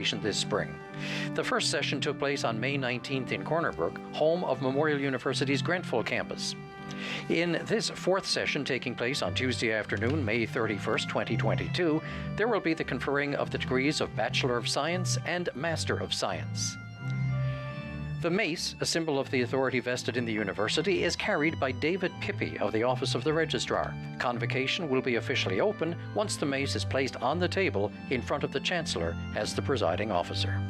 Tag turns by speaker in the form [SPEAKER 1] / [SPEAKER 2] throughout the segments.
[SPEAKER 1] this spring. The first session took place on May 19th in Corner Brook, home of Memorial University's Grenfell campus. In this fourth session taking place on Tuesday afternoon, May 31st, 2022, there will be the conferring of the degrees of Bachelor of Science and Master of Science. The mace, a symbol of the authority vested in the university, is carried by David Pippy of the Office of the Registrar. Convocation will be officially open once the mace is placed on the table in front of the Chancellor as the presiding officer.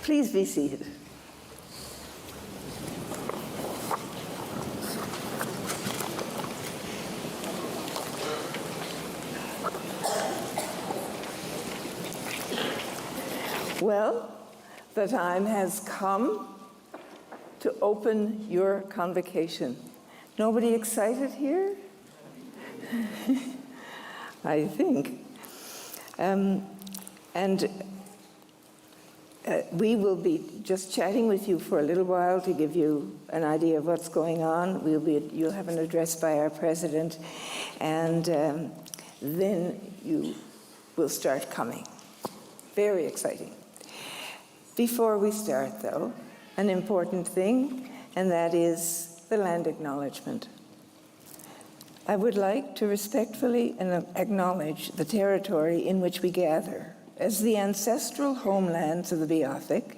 [SPEAKER 2] Please be seated. Well, the time has come to open your convocation. Nobody excited here? I think. We will be just chatting with you for a little while to give you an idea of what's going on. You'll have an address by our president, and then you will start coming. Very exciting. Before we start, though, an important thing, and that is the land acknowledgement. I would like to respectfully acknowledge the territory in which we gather as the ancestral homelands of the Beothuk,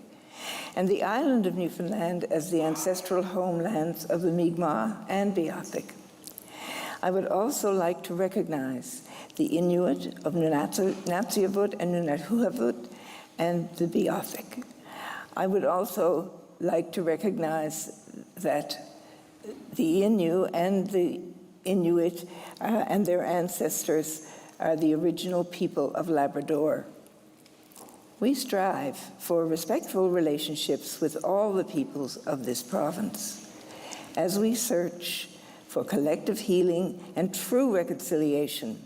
[SPEAKER 2] and the island of Newfoundland as the ancestral homelands of the Mi'kmaq and Beothuk. I would also like to recognize the Inuit of Nunatsiavut and Nunatuhavut and the Beothuk. I would also like to recognize that the Innu and the Inuit and their ancestors are the original people of Labrador. We strive for respectful relationships with all the peoples of this province as we search for collective healing and true reconciliation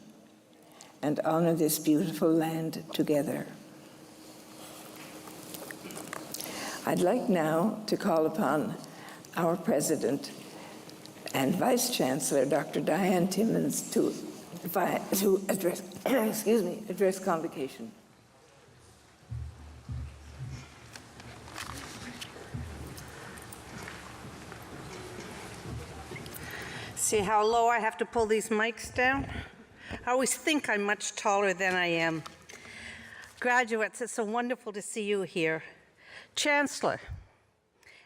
[SPEAKER 2] and honor this beautiful land together. I'd like now to call upon our President and Vice Chancellor, Dr. Diane Timmons, to address convocation.
[SPEAKER 3] See how low I have to pull these mics down? I always think I'm much taller than I am. Graduates, it's so wonderful to see you here. Chancellor,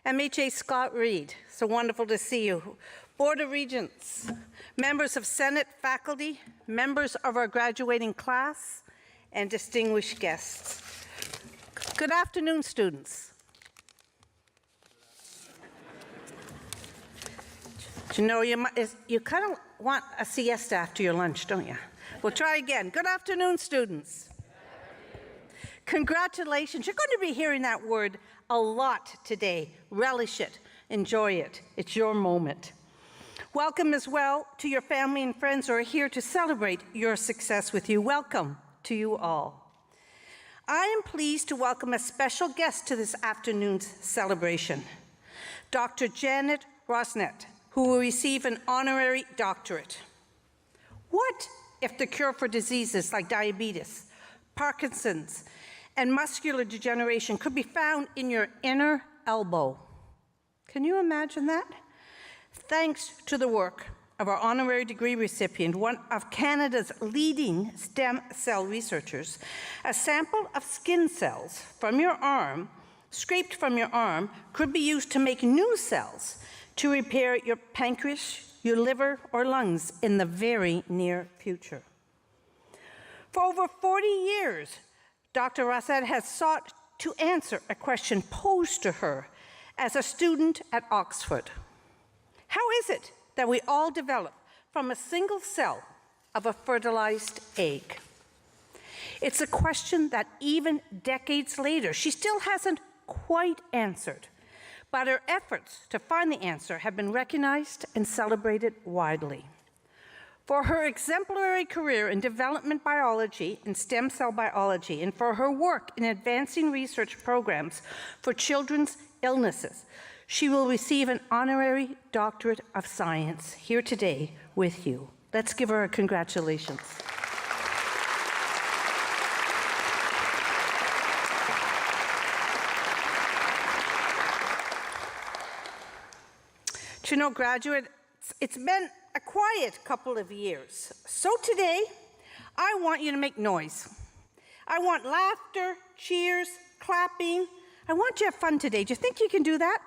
[SPEAKER 3] MHA Scott Reed, so wonderful to see you. Board of Regents, members of Senate faculty, members of our graduating class, and distinguished guests. Good afternoon, students. You know, you kind of want a siesta after your lunch, don't you? We'll try again. Good afternoon, students. Congratulations. You're going to be hearing that word a lot today. Relish it. Enjoy it. It's your moment. Welcome as well to your family and friends who are here to celebrate your success with you. Welcome to you all. I am pleased to welcome a special guest to this afternoon's celebration, Dr. Janet Rosnett, who will receive an honorary doctorate. What if the cure for diseases like diabetes, Parkinson's, and muscular degeneration could be found in your inner elbow? Can you imagine that? Thanks to the work of our honorary degree recipient, one of Canada's leading stem cell researchers, a sample of skin cells from your arm, scraped from your arm, could be used to make new cells to repair your pancreas, your liver, or lungs in the very near future. For over 40 years, Dr. Rosnett has sought to answer a question posed to her as a student at Oxford. How is it that we all develop from a single cell of a fertilized egg? It's a question that even decades later, she still hasn't quite answered. But her efforts to find the answer have been recognized and celebrated widely. For her exemplary career in development biology and stem cell biology, and for her work in advancing research programs for children's illnesses, she will receive an honorary doctorate of science here today with you. Let's give her a congratulations. You know, graduates, it's been a quiet couple of years. So today, I want you to make noise. I want laughter, cheers, clapping. I want you to have fun today. Do you think you can do that?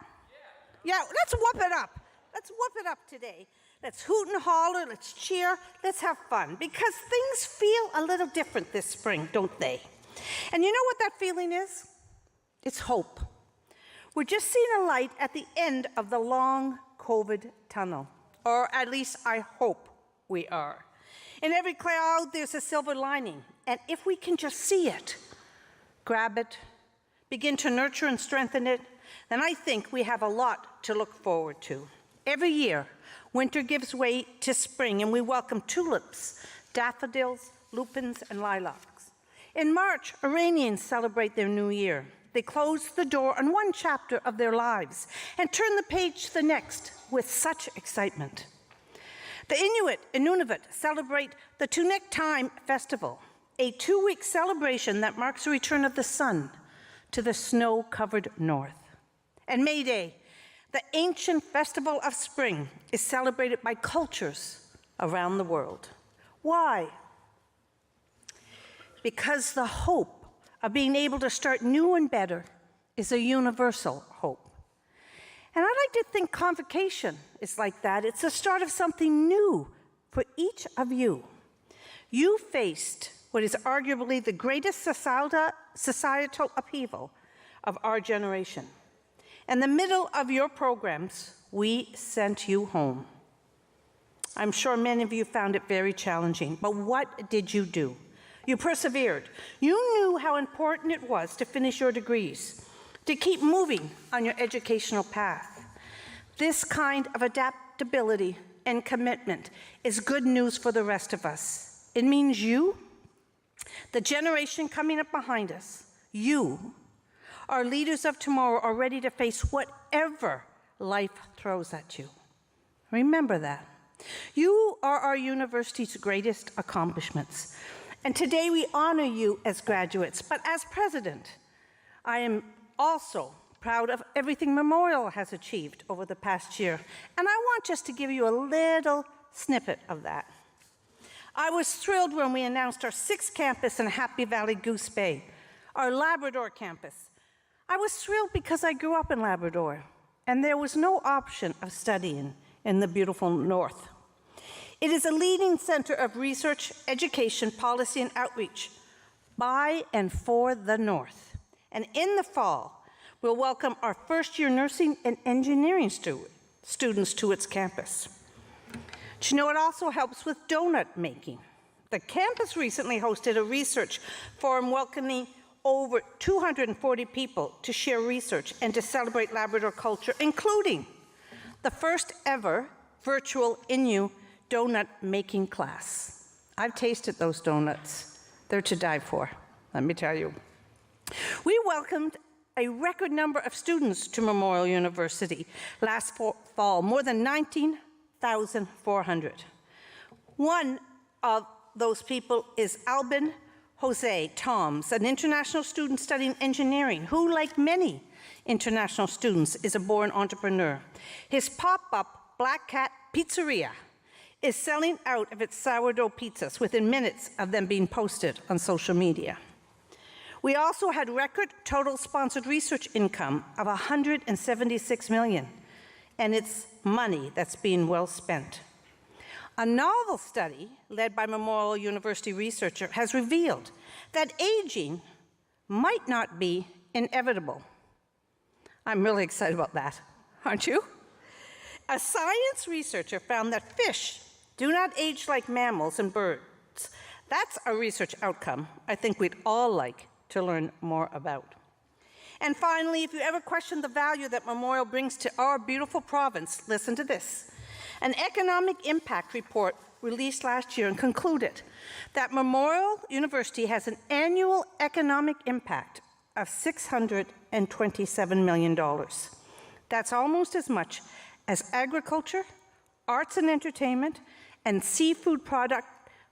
[SPEAKER 3] Yeah, let's whoop it up. Let's whoop it up today. Let's hoot and holler, let's cheer, let's have fun. Because things feel a little different this spring, don't they? And you know what that feeling is? It's hope. We're just seeing a light at the end of the long COVID tunnel, or at least I hope we are. In every cloud, there's a silver lining, and if we can just see it, grab it, begin to nurture and strengthen it, then I think we have a lot to look forward to. Every year, winter gives way to spring, and we welcome tulips, daffodils, lupins, and lilacs. In March, Iranians celebrate their new year. They close the door on one chapter of their lives and turn the page to the next with such excitement. The Inuit in Nunavut celebrate the Tunic Time Festival, a 2-week celebration that marks the return of the sun to the snow-covered north. And May Day, the ancient festival of spring, is celebrated by cultures around the world. Why? Because the hope of being able to start new and better is a universal hope. And I like to think convocation is like that. It's the start of something new for each of you. You faced what is arguably the greatest societal upheaval of our generation. In the middle of your programs, we sent you home. I'm sure many of you found it very challenging, but what did you do? You persevered. You knew how important it was to finish your degrees, to keep moving on your educational path. This kind of adaptability and commitment is good news for the rest of us. It means you, the generation coming up behind us, you, our leaders of tomorrow, are ready to face whatever life throws at you. Remember that. You are our university's greatest accomplishments. And today we honor you as graduates, but as president, I am also proud of everything Memorial has achieved over the past year. And I want just to give you a little snippet of that. I was thrilled when we announced our 6th campus in Happy Valley Goose Bay, our Labrador campus. I was thrilled because I grew up in Labrador, and there was no option of studying in the beautiful north. It is a leading center of research, education, policy, and outreach by and for the North. And in the fall, we'll welcome our first-year nursing and engineering students to its campus. Do you know it also helps with donut making? The campus recently hosted a research forum welcoming over 240 people to share research and to celebrate Labrador culture, including the first ever virtual Innu donut making class. I've tasted those donuts. They're to die for, let me tell you. We welcomed a record number of students to Memorial University last fall, more than 19,400. One of those people is Albin Jose Toms, an international student studying engineering, who, like many international students, is a born entrepreneur. His pop-up Black Cat Pizzeria is selling out of its sourdough pizzas within minutes of them being posted on social media. We also had record total sponsored research income of $176 million, and it's money that's being well spent. A novel study led by Memorial University researcher has revealed that aging might not be inevitable. I'm really excited about that, aren't you? A science researcher found that fish do not age like mammals and birds. That's a research outcome I think we'd all like to learn more about. And finally, if you ever question the value that Memorial brings to our beautiful province, listen to this. An economic impact report released last year and concluded that Memorial University has an annual economic impact of $627 million. That's almost as much as agriculture, arts and entertainment, and seafood product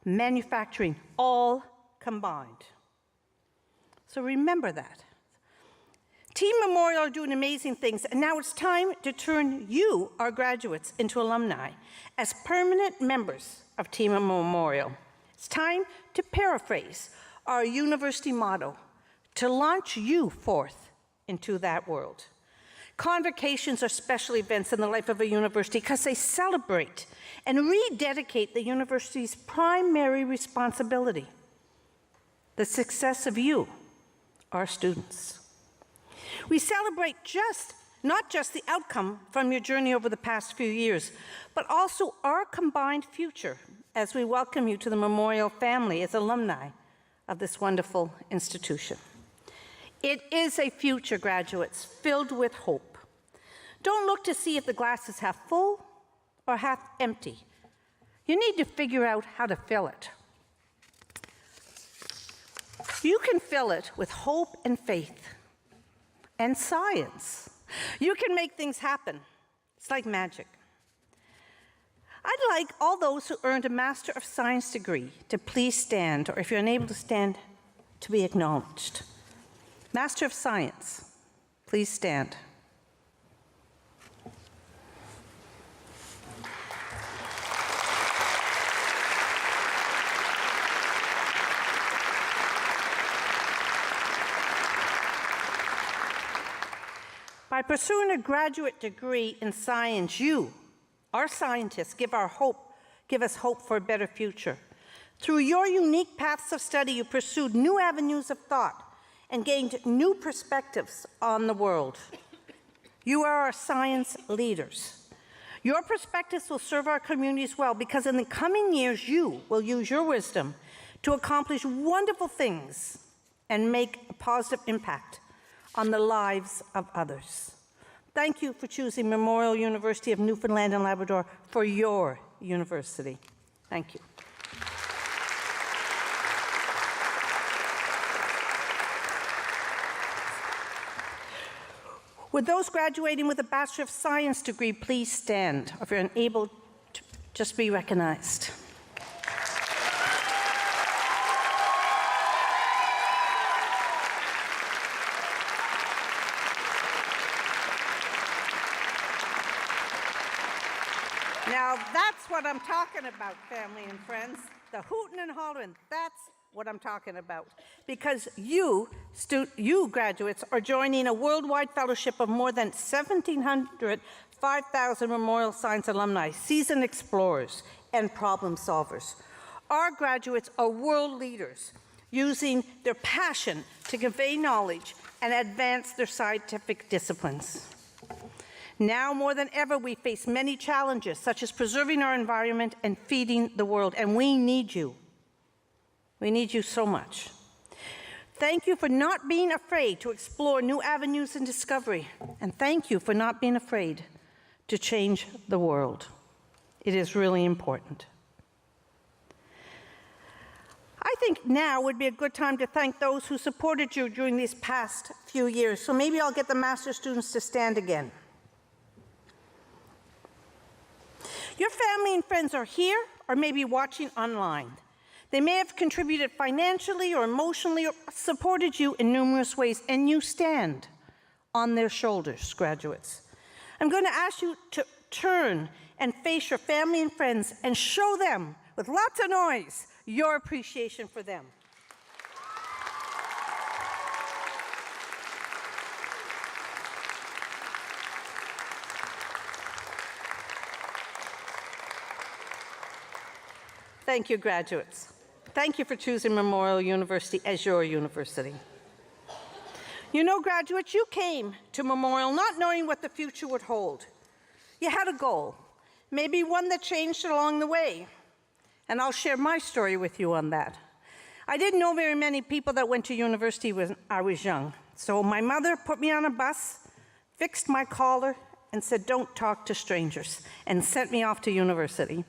[SPEAKER 3] manufacturing all combined. So remember that. Team Memorial are doing amazing things, and now it's time to turn you, our graduates, into alumni as permanent members of Team Memorial. It's time to paraphrase our university motto, to launch you forth into that world. Convocations are special events in the life of a university because they celebrate and rededicate the university's primary responsibility, the success of you, our students. We celebrate not just the outcome from your journey over the past few years, but also our combined future as we welcome you to the Memorial family as alumni of this wonderful institution. It is a future, graduates, filled with hope. Don't look to see if the glass is half full or half empty. You need to figure out how to fill it. You can fill it with hope and faith and science. You can make things happen. It's like magic. I'd like all those who earned a Master of Science degree to please stand, or if you're unable to stand, to be acknowledged. Master of Science, please stand. By pursuing a graduate degree in science, you, our scientists, give us hope for a better future. Through your unique paths of study, you pursued new avenues of thought and gained new perspectives on the world. You are our science leaders. Your perspectives will serve our communities well because in the coming years, you will use your wisdom to accomplish wonderful things and make a positive impact on the lives of others. Thank you for choosing Memorial University of Newfoundland and Labrador for your university. Thank you. Would those graduating with a Bachelor of Science degree please stand, if you're unable to just be recognized. Now, that's what I'm talking about, family and friends. The hooting and hollering, that's what I'm talking about. Because you graduates are joining a worldwide fellowship of more than 1,700, 5,000 Memorial Science alumni, seasoned explorers, and problem solvers. Our graduates are world leaders, using their passion to convey knowledge and advance their scientific disciplines. Now more than ever, we face many challenges, such as preserving our environment and feeding the world, and we need you. We need you so much. Thank you for not being afraid to explore new avenues and discovery, and thank you for not being afraid to change the world. It is really important. I think now would be a good time to thank those who supported you during these past few years. So maybe I'll get the master's students to stand again. Your family and friends are here or maybe watching online. They may have contributed financially or emotionally or supported you in numerous ways, and you stand on their shoulders, graduates. I'm going to ask you to turn and face your family and friends and show them, with lots of noise, your appreciation for them. Thank you, graduates. Thank you for choosing Memorial University as your university. You know, graduates, you came to Memorial not knowing what the future would hold. You had a goal, maybe one that changed along the way. And I'll share my story with you on that. I didn't know very many people that went to university when I was young. So my mother put me on a bus, fixed my collar, and said, "Don't talk to strangers," and sent me off to university.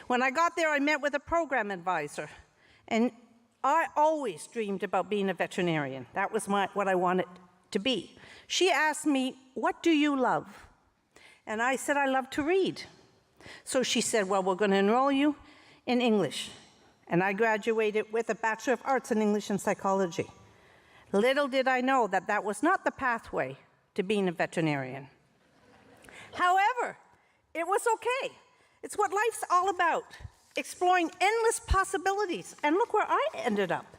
[SPEAKER 3] When I got there, I met with a program advisor, and I always dreamed about being a veterinarian. That was what I wanted to be. She asked me, "What do you love?" And I said, "I love to read." So she said, "Well, we're going to enroll you in English." And I graduated with a Bachelor of Arts in English and Psychology. Little did I know that that was not the pathway to being a veterinarian. However, it was okay. It's what life's all about, exploring endless possibilities. And look where I ended up.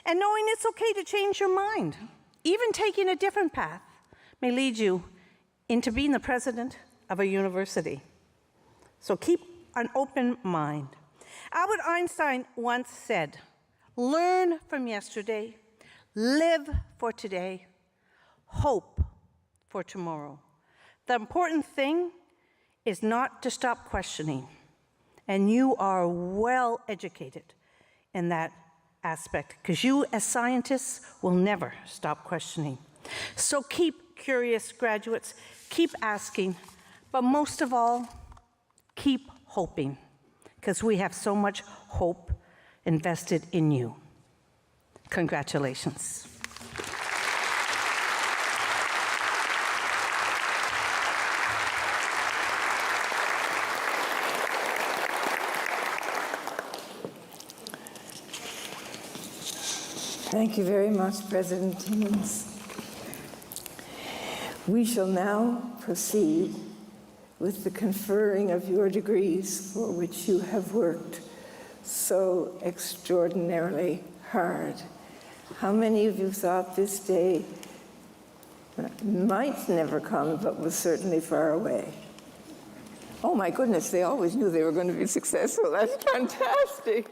[SPEAKER 3] And knowing it's okay to change your mind. Even taking a different path may lead you into being the president of a university. So keep an open mind. Albert Einstein once said, "Learn from yesterday, live for today, hope for tomorrow." The important thing is not to stop questioning, and you are well educated in that aspect, because you as scientists will never stop questioning. So keep curious, graduates, keep asking, but most of all, keep hoping, because we have so much hope invested in you. Congratulations.
[SPEAKER 2] Thank you very much, President Timmons. We shall now proceed with the conferring of your degrees for which you have worked so extraordinarily hard. How many of you thought this day might never come, but was certainly far away? Oh my goodness, they always knew they were going to be successful. That's fantastic.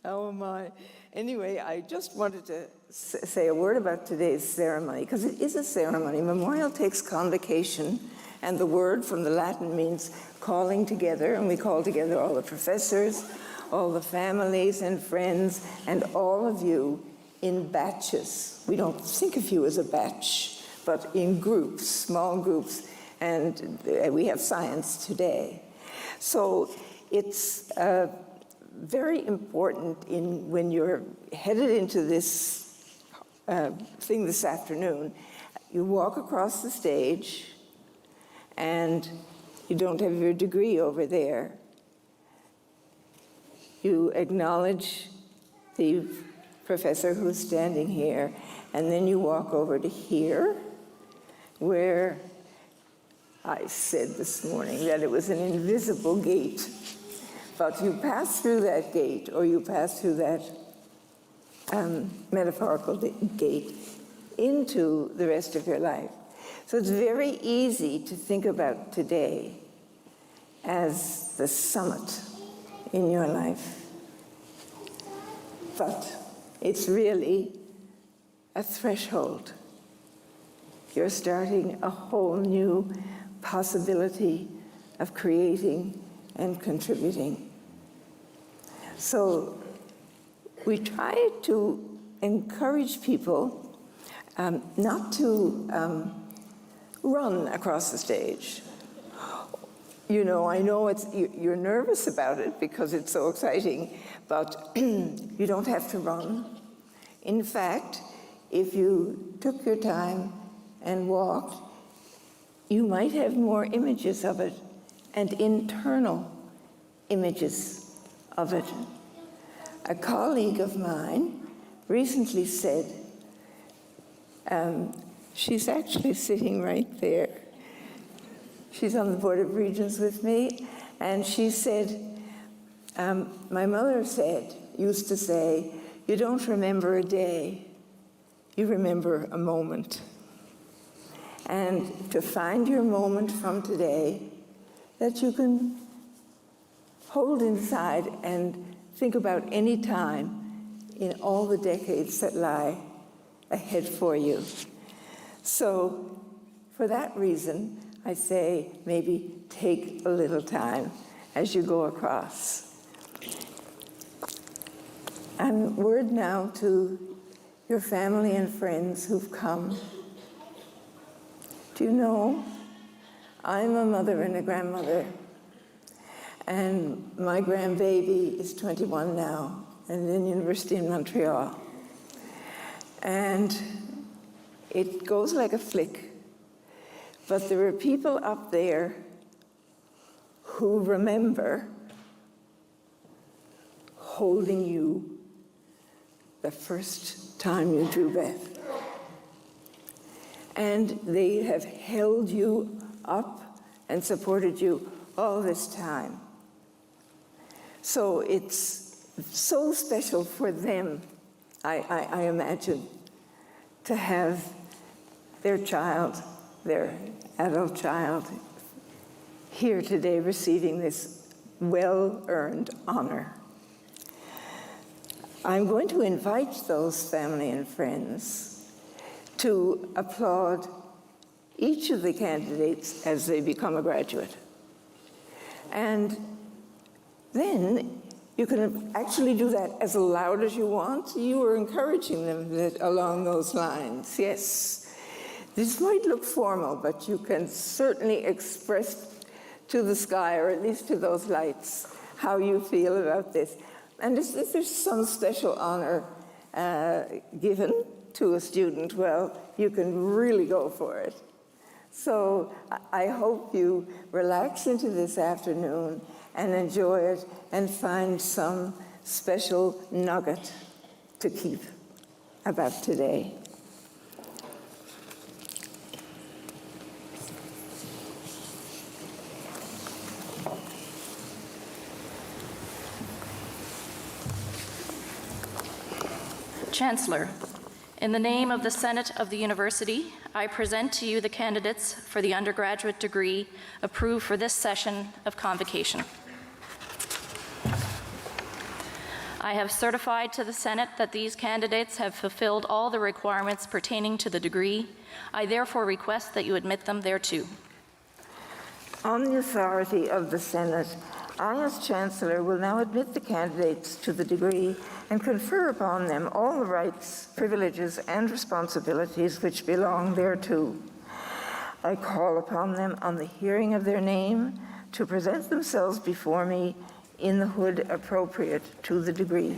[SPEAKER 2] Oh my. Anyway, I just wanted to say a word about today's ceremony, because it is a ceremony. Memorial takes convocation, and the word from the Latin means calling together, and we call together all the professors, all the families and friends, and all of you in batches. We don't think of you as a batch, but in groups, small groups, and we have science today. So it's very important when you're headed into this thing this afternoon. You walk across the stage, and you don't have your degree over there. You acknowledge the professor who's standing here, and then you walk over to here, where I said this morning that it was an invisible gate. But you pass through that gate, or you pass through that metaphorical gate into the rest of your life. So it's very easy to think about today as the summit in your life. But it's really a threshold. you're starting a whole new possibility of creating and contributing. So we try to encourage people not to run across the stage. You know, I know you're nervous about it because it's so exciting, but you don't have to run. In fact, if you took your time and walked, you might have more images of it and internal images of it. A colleague of mine recently said, she's actually sitting right there. She's on the Board of Regents with me, and she said, my mother used to say, you don't remember a day, you remember a moment. And to find your moment from today that you can hold inside and think about any time in all the decades that lie ahead for you. So for that reason, I say maybe take a little time as you go across. And word now to your family and friends who've come. Do you know, I'm a mother and a grandmother, and my grandbaby is 21 now and in university in Montreal. And it goes like a flick, but there are people up there who remember holding you the first time you drew breath. And they have held you up and supported you all this time. So it's so special for them, I imagine, to have their child, their adult child, here today receiving this well-earned honor. I'm going to invite those family and friends to applaud each of the candidates as they become a graduate. And then you can actually do that as loud as you want. You are encouraging them along those lines, yes. This might look formal, but you can certainly express to the sky, or at least to those lights, how you feel about this. And if there's some special honor given to a student, well, you can really go for it. So I hope you relax into this afternoon and enjoy it and find some special nugget to keep about today.
[SPEAKER 4] Chancellor, in the name of the Senate of the University, I present to you the candidates for the undergraduate degree approved for this session of convocation. I have certified to the Senate that these candidates have fulfilled all the requirements pertaining to the degree. I therefore request that you admit them thereto.
[SPEAKER 2] On the authority of the Senate, I, as Chancellor, will now admit the candidates to the degree and confer upon them all the rights, privileges, and responsibilities which belong thereto. I call upon them on the hearing of their name to present themselves before me in the hood appropriate to the degree.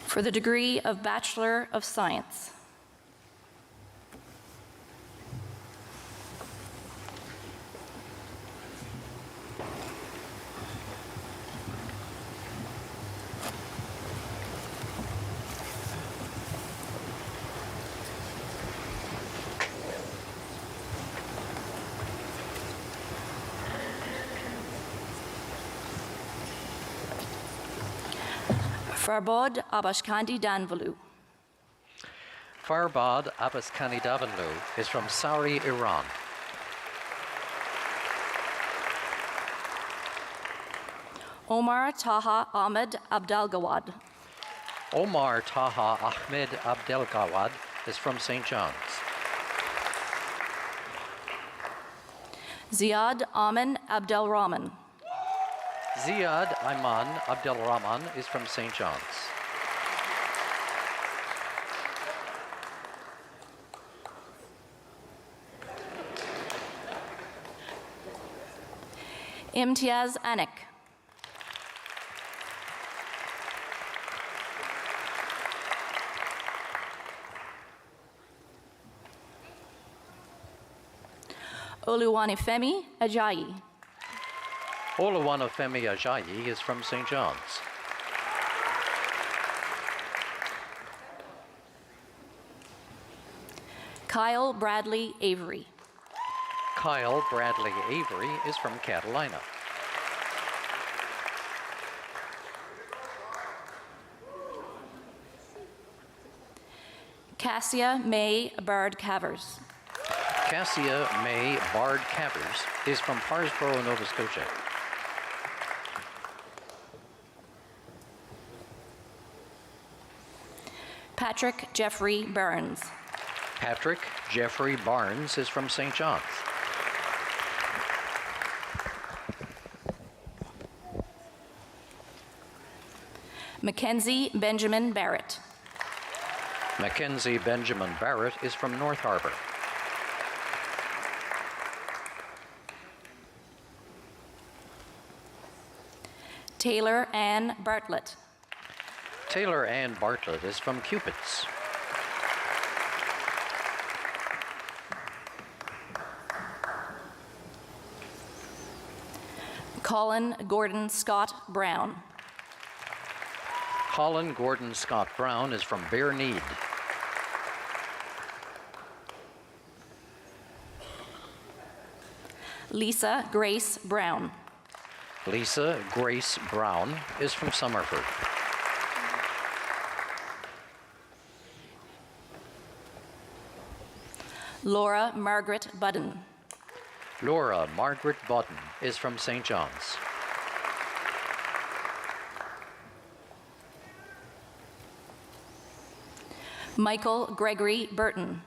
[SPEAKER 4] For the degree of Bachelor of Science, Farbod Abashkandi Danvalu.
[SPEAKER 1] Farbod Abbas-Khani Davanlu is from Sauri, Iran.
[SPEAKER 4] Omar Taha Ahmed Abdalgawad.
[SPEAKER 1] Omar Taha Ahmed Abdelgawad is from St. John's.
[SPEAKER 4] Ziad Aman Abdelrahman.
[SPEAKER 1] Ziad Ayman Abdelrahman is from St. John's.
[SPEAKER 4] Imtiaz Anik. Oluwanifemi Ajayi.
[SPEAKER 1] Oluwanifemi Ajayi is from St. John's.
[SPEAKER 4] Kyle Bradley Avery.
[SPEAKER 1] Kyle Bradley Avery is from Catalina.
[SPEAKER 4] Cassia May Bard Cavers.
[SPEAKER 1] Cassia May Bard Cavers is from Parsboro, Nova Scotia.
[SPEAKER 4] Patrick Jeffrey Burns.
[SPEAKER 1] Patrick Jeffrey Barnes is from St. John's.
[SPEAKER 4] Mackenzie Benjamin Barrett.
[SPEAKER 1] Mackenzie Benjamin Barrett is from North Harbor.
[SPEAKER 4] Taylor Ann Bartlett.
[SPEAKER 1] Taylor Ann Bartlett is from Cupid's.
[SPEAKER 4] Colin Gordon Scott Brown.
[SPEAKER 1] Colin Gordon Scott Brown is from Bear Need.
[SPEAKER 4] Lisa Grace Brown.
[SPEAKER 1] Lisa Grace Brown is from Summerford.
[SPEAKER 4] Laura Margaret Budden.
[SPEAKER 1] Laura Margaret Bodden is from St. John's.
[SPEAKER 4] Michael Gregory Burton.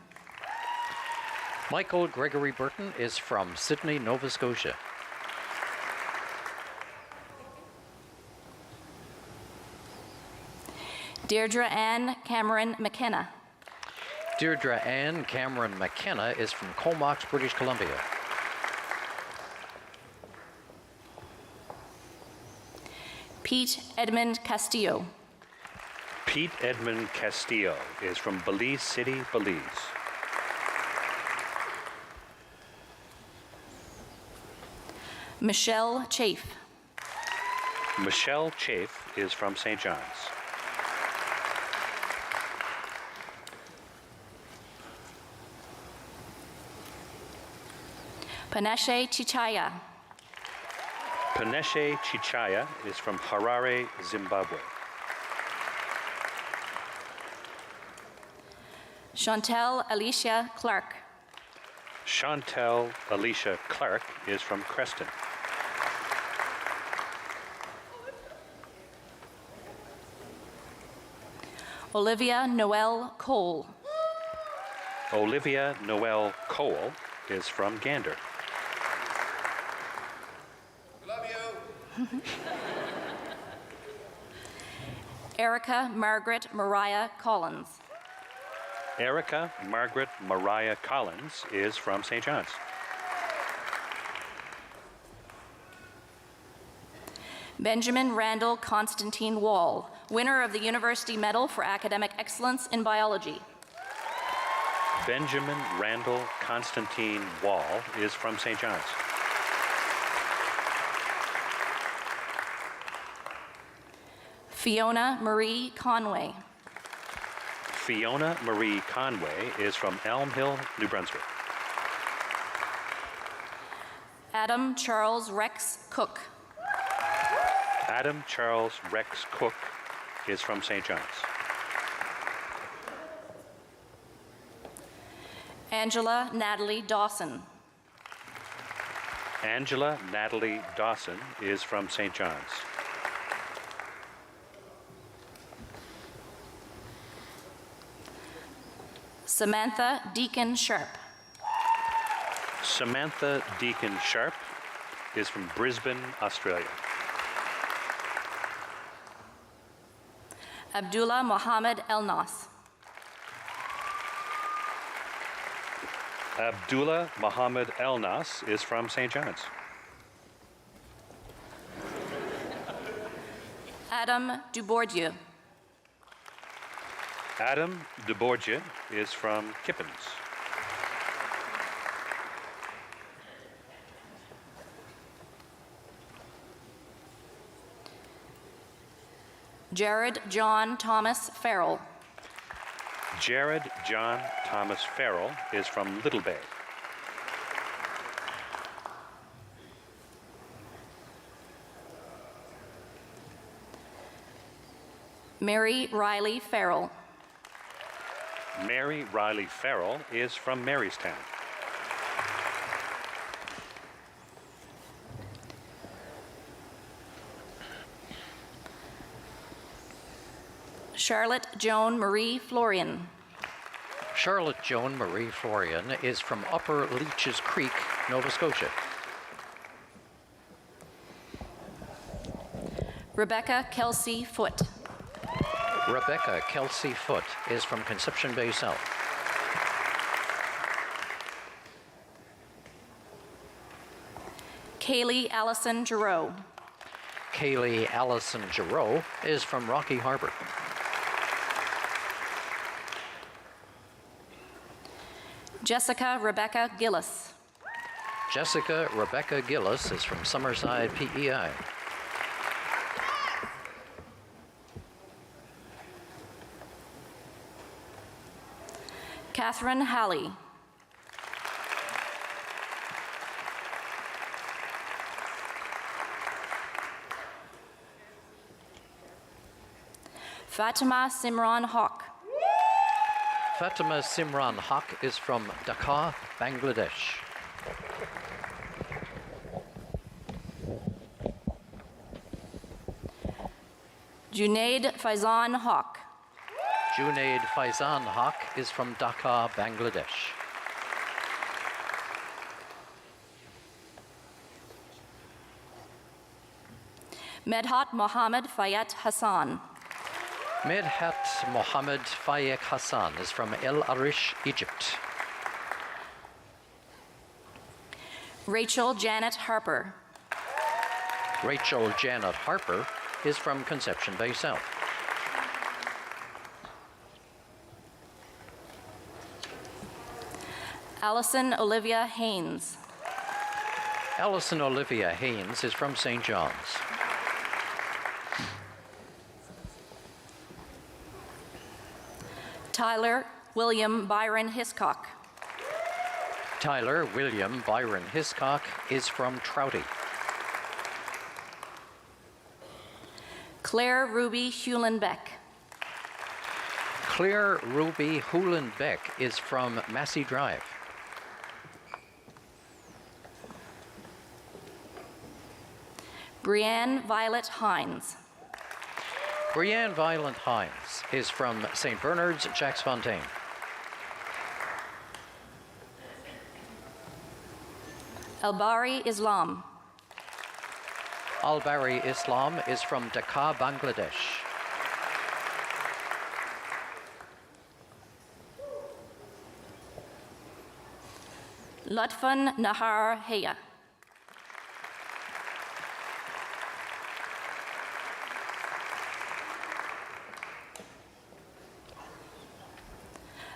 [SPEAKER 1] Michael Gregory Burton is from Sydney, Nova Scotia.
[SPEAKER 4] Deirdre Ann Cameron McKenna.
[SPEAKER 1] Deirdre Ann Cameron McKenna is from Comox, British Columbia.
[SPEAKER 4] Pete Edmund Castillo.
[SPEAKER 5] Pete Edmund Castillo is from Belize City, Belize.
[SPEAKER 4] Michelle Chafe.
[SPEAKER 5] Michelle Chafe is from St. John's.
[SPEAKER 4] Paneshe Chichaya.
[SPEAKER 5] Paneshe Chichaya is from Harare, Zimbabwe.
[SPEAKER 4] Chantel Alicia Clark.
[SPEAKER 5] Chantel Alicia Clark is from Creston.
[SPEAKER 4] Olivia Noel Cole.
[SPEAKER 5] Olivia Noel Cole is from Gander.
[SPEAKER 6] Love you.
[SPEAKER 4] Erica Margaret Mariah Collins.
[SPEAKER 5] Erica Margaret Mariah Collins is from St. John's.
[SPEAKER 4] Benjamin Randall Constantine Wall, winner of the University Medal for Academic Excellence in Biology.
[SPEAKER 5] Benjamin Randall Constantine Wall is from St. John's.
[SPEAKER 4] Fiona Marie Conway.
[SPEAKER 5] Fiona Marie Conway is from Elm Hill, New Brunswick.
[SPEAKER 4] Adam Charles Rex Cook.
[SPEAKER 5] Adam Charles Rex Cook is from St. John's.
[SPEAKER 4] Angela Natalie Dawson.
[SPEAKER 5] Angela Natalie Dawson is from St. John's.
[SPEAKER 4] Samantha Deacon Sharp.
[SPEAKER 5] Samantha Deacon Sharp is from Brisbane, Australia.
[SPEAKER 4] Abdullah Mohammed El-Nas.
[SPEAKER 5] Abdullah Mohammed El-Nas is from St. John's.
[SPEAKER 4] Adam Dubourdieu.
[SPEAKER 5] Adam Dubourdieu is from Kippens.
[SPEAKER 4] Jared John Thomas Farrell.
[SPEAKER 5] Jared John Thomas Farrell is from Little Bay.
[SPEAKER 4] Mary Riley Farrell.
[SPEAKER 5] Mary Riley Farrell is from Marystown.
[SPEAKER 4] Charlotte Joan Marie Florian.
[SPEAKER 1] Charlotte Joan Marie Florian is from Upper Leeches Creek, Nova Scotia.
[SPEAKER 4] Rebecca Kelsey Foote.
[SPEAKER 1] Rebecca Kelsey Foote is from Conception Bay South.
[SPEAKER 4] Kaylee Allison Giroux.
[SPEAKER 1] Kaylee Allison Giroux is from Rocky Harbor.
[SPEAKER 4] Jessica Rebecca Gillis.
[SPEAKER 1] Jessica Rebecca Gillis is from Summerside, PEI.
[SPEAKER 4] Catherine Halley. Fatima Simran Haq.
[SPEAKER 1] Fatima Simran Haq is from Dhaka, Bangladesh.
[SPEAKER 4] Junaid Faizan Haq.
[SPEAKER 1] Junaid Faizan Haq is from Dhaka, Bangladesh.
[SPEAKER 4] Medhat Mohammed Fayet Hassan.
[SPEAKER 1] Medhat Mohammed Fayek Hassan is from El Arish, Egypt.
[SPEAKER 4] Rachel Janet Harper.
[SPEAKER 1] Rachel Janet Harper is from Conception Bay South.
[SPEAKER 4] Allison Olivia Haynes.
[SPEAKER 1] Allison Olivia Haynes is from St. John's.
[SPEAKER 4] Tyler William Byron Hiscock.
[SPEAKER 1] Tyler William Byron Hiscock is from Trouty.
[SPEAKER 4] Claire Ruby Hewlin-Beck.
[SPEAKER 1] Claire Ruby Hewlin-Beck is from Massey Drive.
[SPEAKER 4] Brianne Violet Hines.
[SPEAKER 1] Brianne Violet Hines is from St. Bernard's, Jacksfontein.
[SPEAKER 4] Albari Islam.
[SPEAKER 1] Albari Islam is from Dhaka, Bangladesh.
[SPEAKER 4] Lutfan Nahar Heya.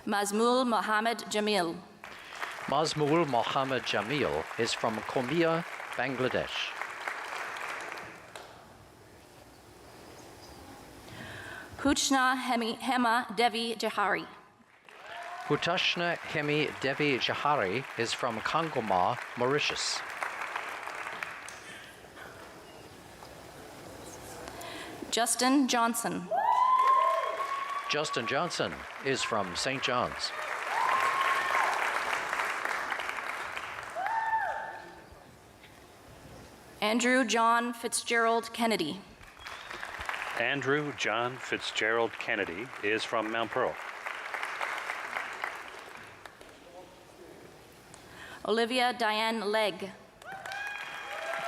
[SPEAKER 4] Mazmul Mohammed Jamil.
[SPEAKER 1] Mazmul Mohammed Jamil is from Komia, Bangladesh.
[SPEAKER 4] Huchna Hema Devi Jahari.
[SPEAKER 1] Hutashna Hemi Devi Jahari is from Kangoma, Mauritius.
[SPEAKER 4] Justin Johnson.
[SPEAKER 1] Justin Johnson is from St. John's.
[SPEAKER 4] Andrew John Fitzgerald Kennedy.
[SPEAKER 5] Andrew John Fitzgerald Kennedy is from Mount Pearl.
[SPEAKER 4] Olivia Diane Legg.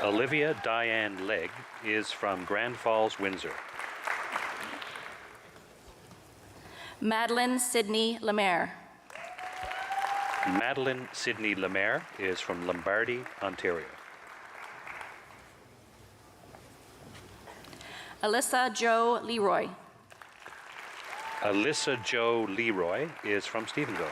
[SPEAKER 5] Olivia Diane Legg is from Grand Falls, Windsor.
[SPEAKER 4] Madeline Sydney Lemaire.
[SPEAKER 5] Madeline Sydney Lemaire is from Lombardy, Ontario.
[SPEAKER 4] Alyssa Jo Leroy.
[SPEAKER 5] Alyssa Jo Leroy is from Stephenville.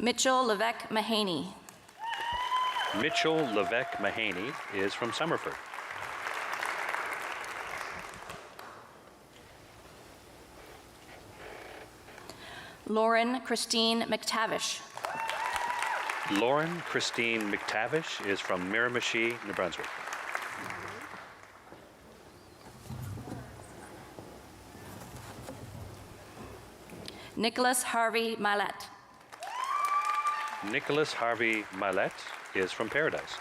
[SPEAKER 4] Mitchell Levesque Mahaney.
[SPEAKER 5] Mitchell Levesque Mahaney is from Somerford.
[SPEAKER 4] Lauren Christine McTavish.
[SPEAKER 5] Lauren Christine McTavish is from Miramichi, New Brunswick.
[SPEAKER 4] Nicholas Harvey Milet.
[SPEAKER 5] Nicholas Harvey Milet is from Paradise.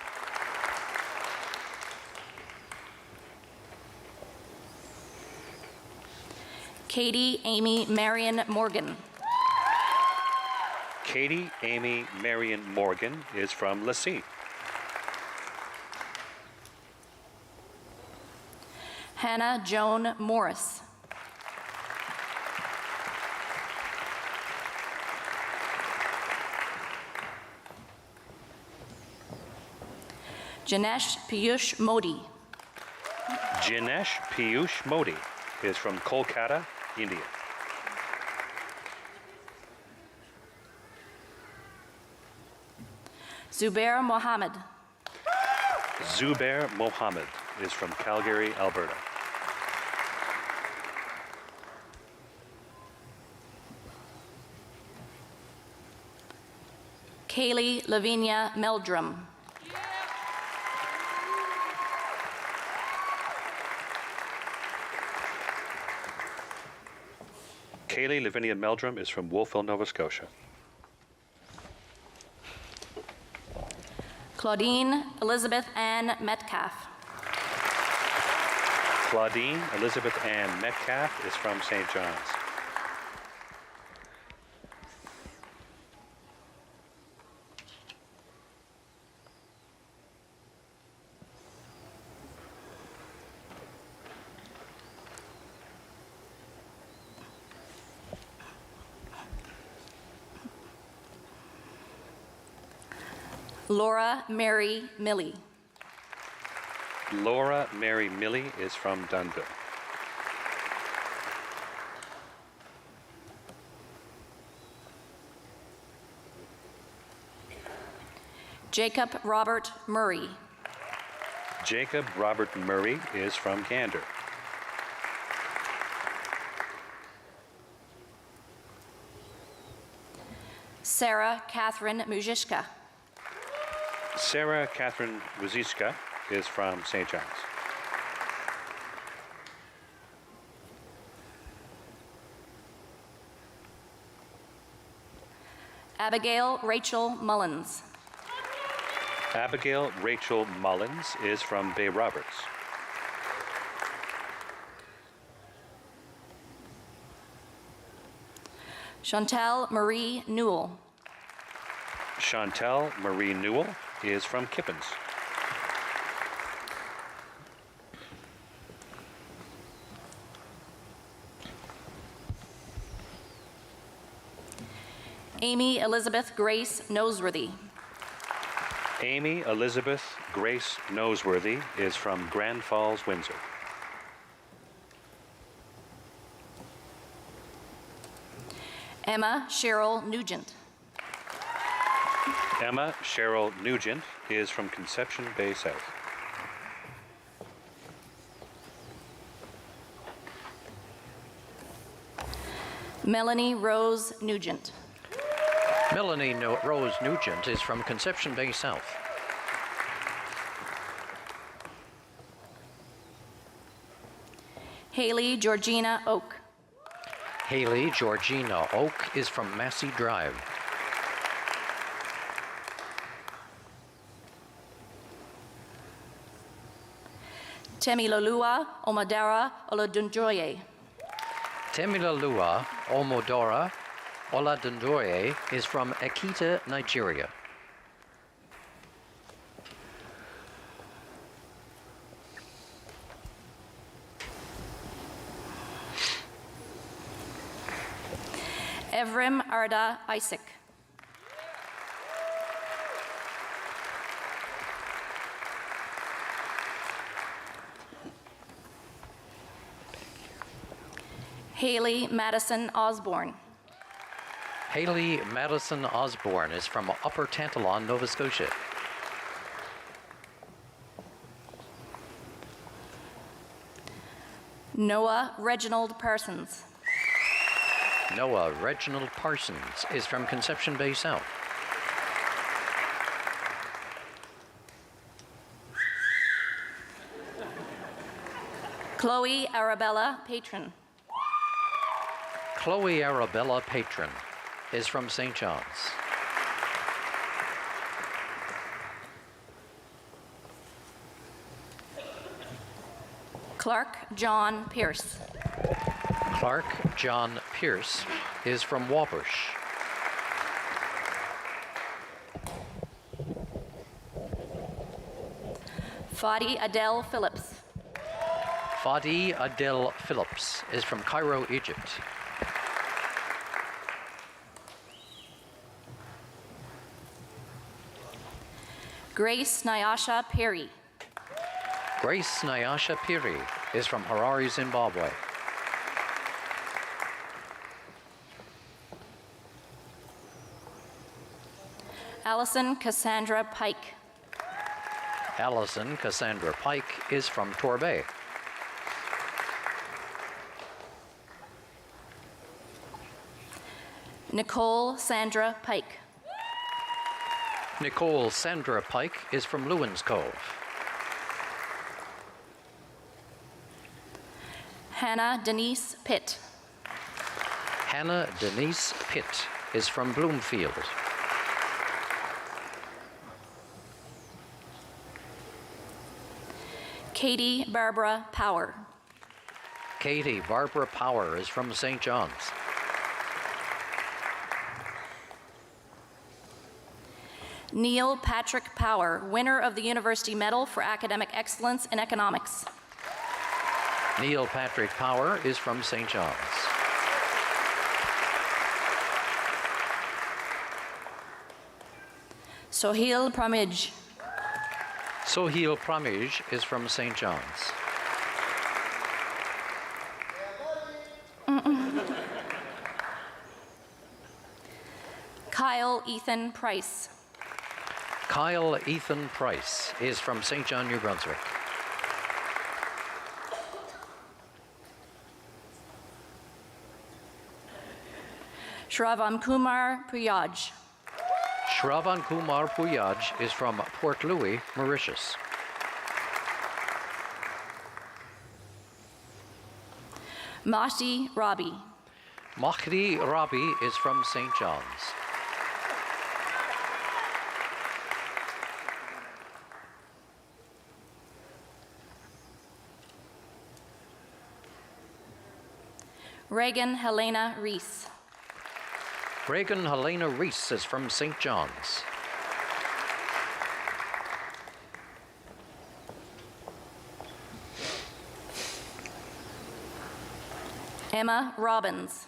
[SPEAKER 4] Katie Amy Marion Morgan.
[SPEAKER 5] Katie Amy Marion Morgan is from Lassie.
[SPEAKER 4] Hannah Joan Morris. Janesh Piyush Modi.
[SPEAKER 5] Jinesh Piyush Modi is from Kolkata, India.
[SPEAKER 4] Zubair Mohammed.
[SPEAKER 5] Zubair Mohammed is from Calgary, Alberta.
[SPEAKER 4] Kaylee Lavinia Meldrum.
[SPEAKER 5] Kaylee Lavinia Meldrum is from Wolfville, Nova Scotia.
[SPEAKER 4] Claudine Elizabeth Ann Metcalf.
[SPEAKER 5] Claudine Elizabeth Ann Metcalf is from St. John's.
[SPEAKER 4] Laura Mary Milley.
[SPEAKER 5] Laura Mary Milley is from Dunville.
[SPEAKER 4] Jacob Robert Murray.
[SPEAKER 5] Jacob Robert Murray is from Gander.
[SPEAKER 4] Sarah Catherine Mujishka.
[SPEAKER 5] Sarah Catherine Waziska is from St. John's.
[SPEAKER 4] Abigail Rachel Mullins.
[SPEAKER 5] Abigail Rachel Mullins is from Bay Roberts.
[SPEAKER 4] Chantal Marie Newell.
[SPEAKER 5] Chantal Marie Newell is from Kippens.
[SPEAKER 4] Amy Elizabeth Grace Noseworthy.
[SPEAKER 5] Amy Elizabeth Grace Noseworthy is from Grand Falls, Windsor.
[SPEAKER 4] Emma Cheryl Nugent.
[SPEAKER 5] Emma Cheryl Nugent is from Conception Bay South.
[SPEAKER 4] Melanie Rose Nugent.
[SPEAKER 1] Melanie Rose Nugent is from Conception Bay South.
[SPEAKER 4] Haley Georgina Oak.
[SPEAKER 1] Haley Georgina Oak is from Massey Drive.
[SPEAKER 4] Temilolua Omadara Oladunjoye.
[SPEAKER 1] Temilalua Omodora Olatundoye is from Akita, Nigeria.
[SPEAKER 4] Evrim Arda Isaac. Haley Madison Osborne.
[SPEAKER 1] Haley Madison Osborne is from Upper Tantalon, Nova Scotia.
[SPEAKER 4] Noah Reginald Parsons.
[SPEAKER 1] Noah Reginald Parsons is from Conception Bay South.
[SPEAKER 4] Chloe Arabella Patron.
[SPEAKER 1] Chloe Arabella Patron is from St. John's.
[SPEAKER 4] Clark John Pierce.
[SPEAKER 1] Clark John Pierce is from Wabush.
[SPEAKER 4] Fadi Adele Phillips.
[SPEAKER 1] Fadi Adel Phillips is from Cairo, Egypt.
[SPEAKER 4] Grace Nyasha Perry.
[SPEAKER 1] Grace Nyasha Piri is from Harare, Zimbabwe.
[SPEAKER 4] Allison Cassandra Pike.
[SPEAKER 1] Allison Cassandra Pike is from Torbay.
[SPEAKER 4] Nicole Sandra Pike.
[SPEAKER 1] Nicole Sandra Pike is from Lewins Cove.
[SPEAKER 4] Hannah Denise Pitt.
[SPEAKER 1] Hannah Denise Pitt is from Bloomfield.
[SPEAKER 4] Katie Barbara Power.
[SPEAKER 1] Katie Barbara Power is from St. John's.
[SPEAKER 4] Neil Patrick Power, winner of the University Medal for Academic Excellence in Economics.
[SPEAKER 1] Neil Patrick Power is from St. John's.
[SPEAKER 4] Sohail Pramij.
[SPEAKER 1] Sohail Pramij is from St. John's.
[SPEAKER 4] Kyle Ethan Price.
[SPEAKER 1] Kyle Ethan Price is from St. John, New Brunswick.
[SPEAKER 4] Shravan Kumar Puyaj.
[SPEAKER 1] Shravan Kumar Puyaj is from Port Louis, Mauritius.
[SPEAKER 4] Mahdi Rabi.
[SPEAKER 1] Mahdi Rabi is from St. John's.
[SPEAKER 4] Reagan Helena Reese.
[SPEAKER 1] Reagan Helena Reese is from St. John's.
[SPEAKER 4] Emma Robbins.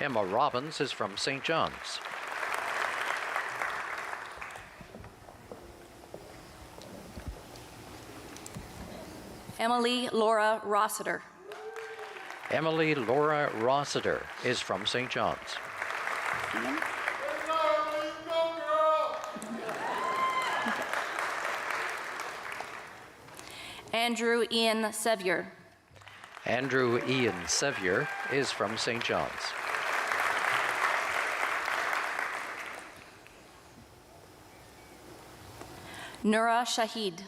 [SPEAKER 1] Emma Robbins is from St. John's.
[SPEAKER 4] Emily Laura Rossiter.
[SPEAKER 1] Emily Laura Rossiter is from St. John's.
[SPEAKER 4] Andrew Ian Sevier.
[SPEAKER 1] Andrew Ian Sevier is from St. John's.
[SPEAKER 4] Nura Shahid.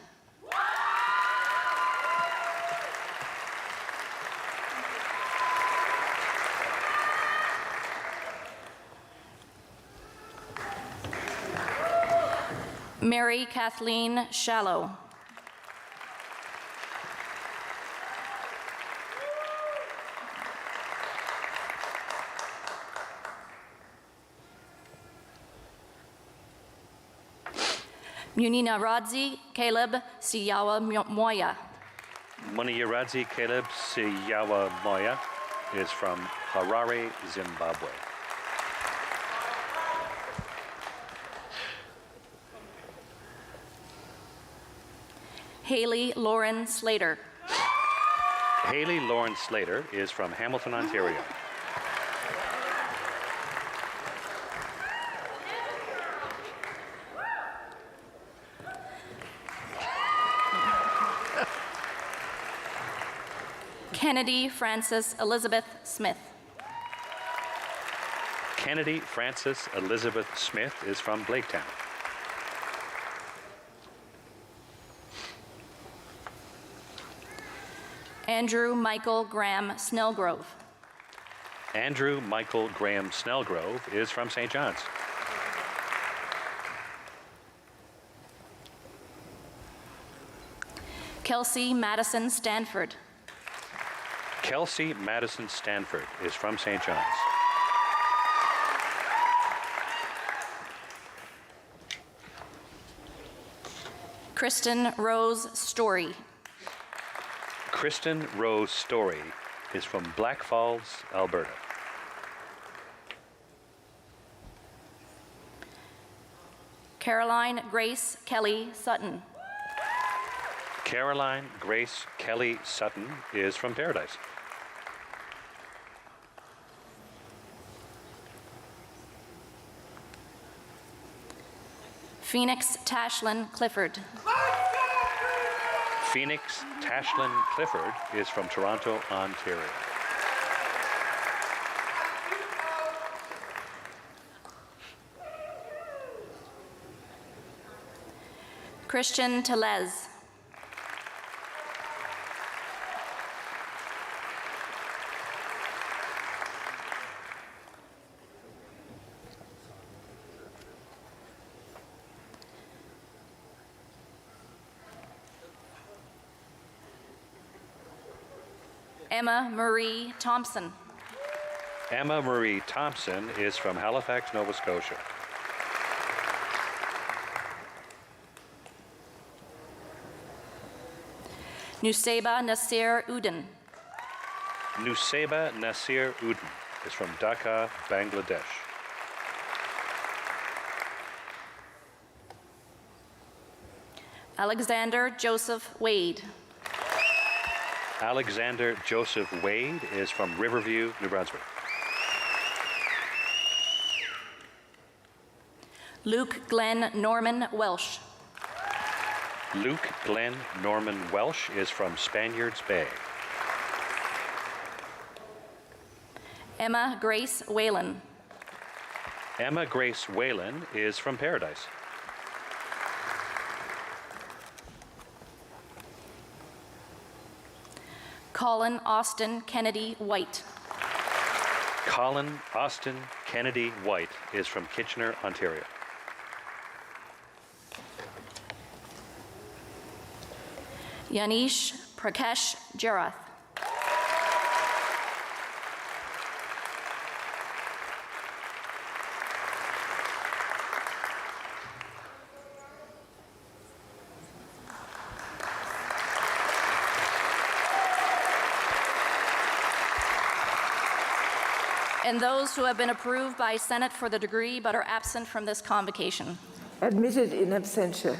[SPEAKER 4] Mary Kathleen Shallow. Munina Radzi Caleb Siyawa Moya.
[SPEAKER 5] Muniyaradzi Caleb Siyawa Moya is from Harare, Zimbabwe.
[SPEAKER 4] Haley Lauren Slater.
[SPEAKER 5] Haley Lauren Slater is from Hamilton, Ontario.
[SPEAKER 4] Kennedy Frances Elizabeth Smith.
[SPEAKER 5] Kennedy Frances Elizabeth Smith is from Blaketown.
[SPEAKER 4] Andrew Michael Graham Snellgrove.
[SPEAKER 5] Andrew Michael Graham Snellgrove is from St. John's.
[SPEAKER 4] Kelsey Madison Stanford.
[SPEAKER 5] Kelsey Madison Stanford is from St. John's.
[SPEAKER 4] Kristen Rose Story.
[SPEAKER 5] Kristen Rose Story is from Black Falls, Alberta.
[SPEAKER 4] Caroline Grace Kelly Sutton.
[SPEAKER 5] Caroline Grace Kelly Sutton is from Paradise.
[SPEAKER 4] Phoenix Tashlin Clifford.
[SPEAKER 5] Phoenix Tashlin Clifford is from Toronto, Ontario.
[SPEAKER 4] Christian Telez. Emma Marie Thompson.
[SPEAKER 5] Emma Marie Thompson is from Halifax, Nova Scotia.
[SPEAKER 4] Nuseba Nasir Udin.
[SPEAKER 5] Nuseba Nasir Udin is from Dhaka, Bangladesh.
[SPEAKER 4] Alexander Joseph Wade.
[SPEAKER 5] Alexander Joseph Wade is from Riverview, New Brunswick.
[SPEAKER 4] Luke Glenn Norman Welsh.
[SPEAKER 5] Luke Glenn Norman Welsh is from Spaniards Bay.
[SPEAKER 4] Emma Grace Whalen.
[SPEAKER 5] Emma Grace Whalen is from Paradise.
[SPEAKER 4] Colin Austin Kennedy White.
[SPEAKER 5] Colin Austin Kennedy White is from Kitchener, Ontario.
[SPEAKER 4] Yanish Prakash Jarath. And those who have been approved by Senate for the degree but are absent from this convocation.
[SPEAKER 2] Admitted in absentia.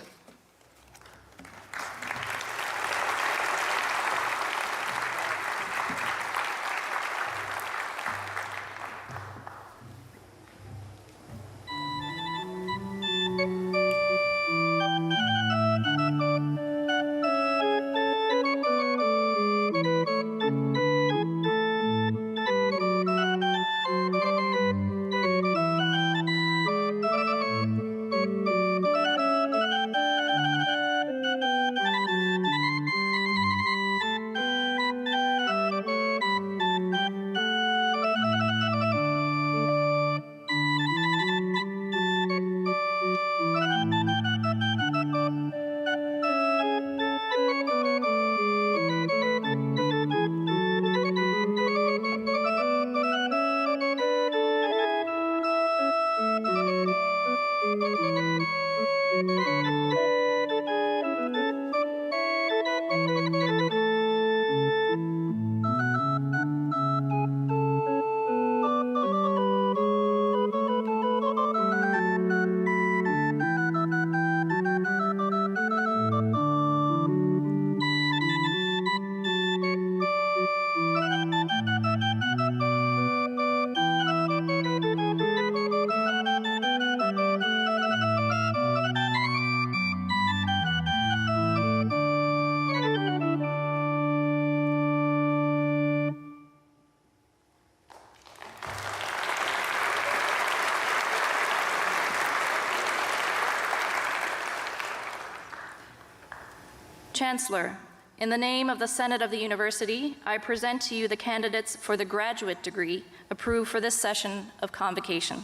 [SPEAKER 4] Chancellor, in the name of the Senate of the University, I present to you the candidates for the graduate degree approved for this session of Convocation.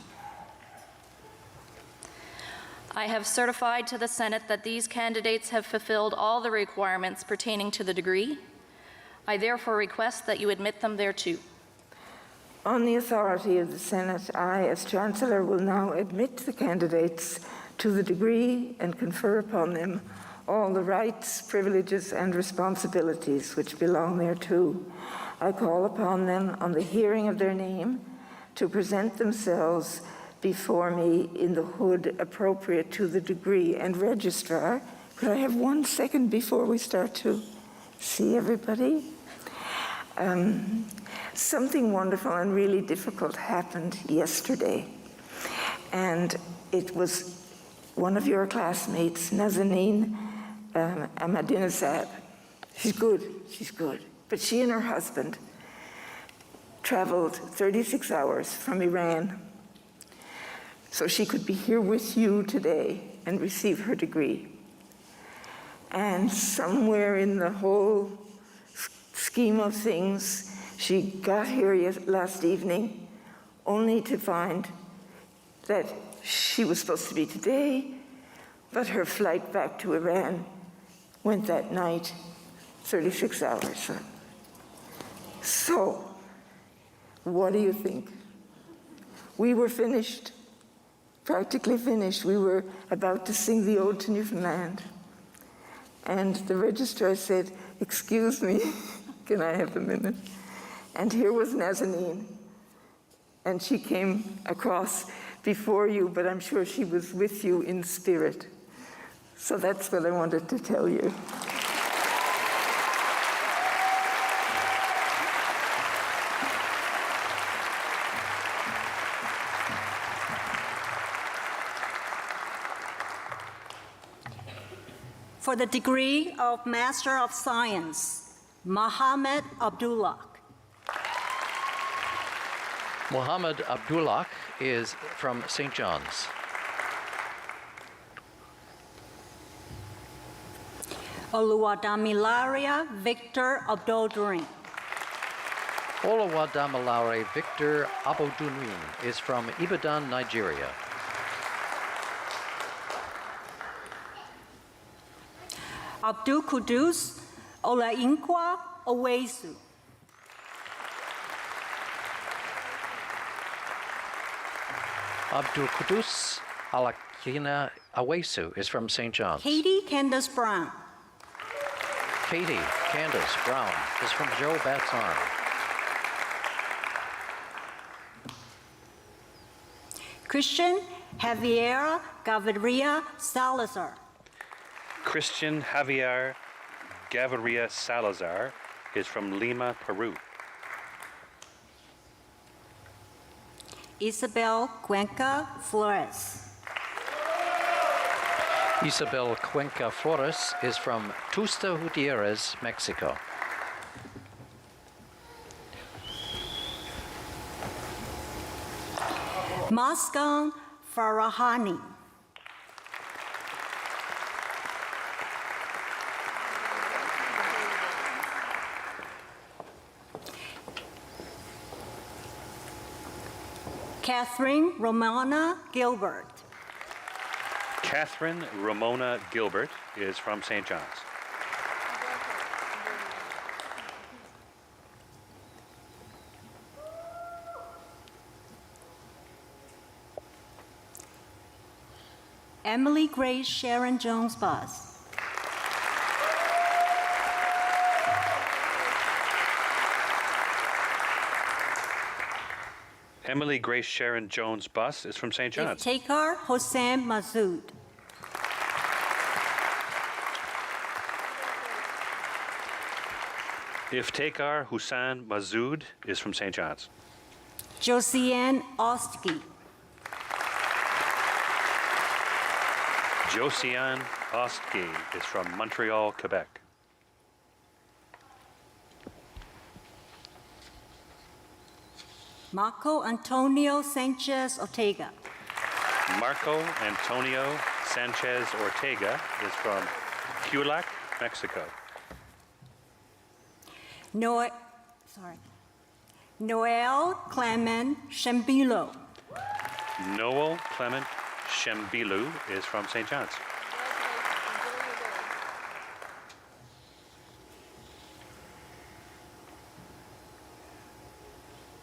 [SPEAKER 4] I have certified to the Senate that these candidates have fulfilled all the requirements pertaining to the degree. I therefore request that you admit them thereto.
[SPEAKER 2] On the authority of the Senate, I, as Chancellor, will now admit the candidates to the degree and confer upon them all the rights, privileges, and responsibilities which belong thereto. I call upon them, on the hearing of their name, to present themselves before me in the hood appropriate to the degree. And Registrar, could I have 1 second before we start to see everybody? Something wonderful and really difficult happened yesterday. And it was one of your classmates, Nazanin Ahmadinejad. She's good. But she and her husband traveled 36 hours from Iran so she could be here with you today and receive her degree. And somewhere in the whole scheme of things, she got here last evening only to find that she was supposed to be today, but her flight back to Iran went that night, 36 hours. So, what do you think? We were finished, practically finished. We were about to sing the Ode to Newfoundland. And the registrar said, "Excuse me, can I have a minute?" And here was Nazanin. And she came across before you, but I'm sure she was with you in spirit. So that's what I wanted to tell you.
[SPEAKER 7] For the degree of Master of Science, Mohammed Abdullah.
[SPEAKER 1] Mohammed Abdullah is from St. John's.
[SPEAKER 7] Oluwadamilaria Victor Abduldurin.
[SPEAKER 1] Oluwadamilare Victor Abodunrin is from Ibadan, Nigeria.
[SPEAKER 7] Abdul Kudus Olainkwa Owesu.
[SPEAKER 1] Abdul Kudus Alakina Awesu is from St. John's.
[SPEAKER 7] Katie Candace Brown.
[SPEAKER 1] Katie Candace Brown is from Joe Bat's Arm.
[SPEAKER 7] Christian Javier Gaviria Salazar.
[SPEAKER 5] Christian Javier Gaviria Salazar is from Lima, Peru.
[SPEAKER 7] Isabel Cuenca Flores.
[SPEAKER 1] Isabel Cuenca Flores is from Tusta Gutierrez, Mexico.
[SPEAKER 7] Maskan Farahani. Catherine Romana Gilbert.
[SPEAKER 5] Catherine Ramona Gilbert is from St. John's.
[SPEAKER 7] Emily Grace Sharon Jones Bus.
[SPEAKER 5] Emily Grace Sharon Jones Bus is from St. John's.
[SPEAKER 7] Iftekhar Hossein Mazood.
[SPEAKER 5] Iftekhar Hussain Mazood is from St. John's.
[SPEAKER 7] Josiane Ostgi.
[SPEAKER 5] Josiane Ostgi is from Montreal, Quebec.
[SPEAKER 7] Marco Antonio Sanchez Ortega.
[SPEAKER 5] Marco Antonio Sanchez Ortega is from Culac, Mexico.
[SPEAKER 7] Noel Clement Shambilo.
[SPEAKER 5] Noel Clement Shembilu is from St. John's.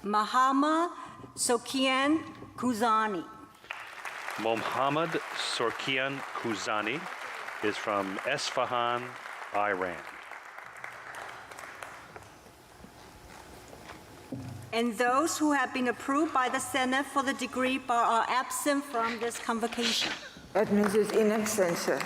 [SPEAKER 7] Mahama Sokian Kuzani.
[SPEAKER 5] Mohammad Sorkian Kuzani is from Esfahan, Iran.
[SPEAKER 7] And those who have been approved by the Senate for the degree but are absent from this convocation.
[SPEAKER 2] Admitted in absentia.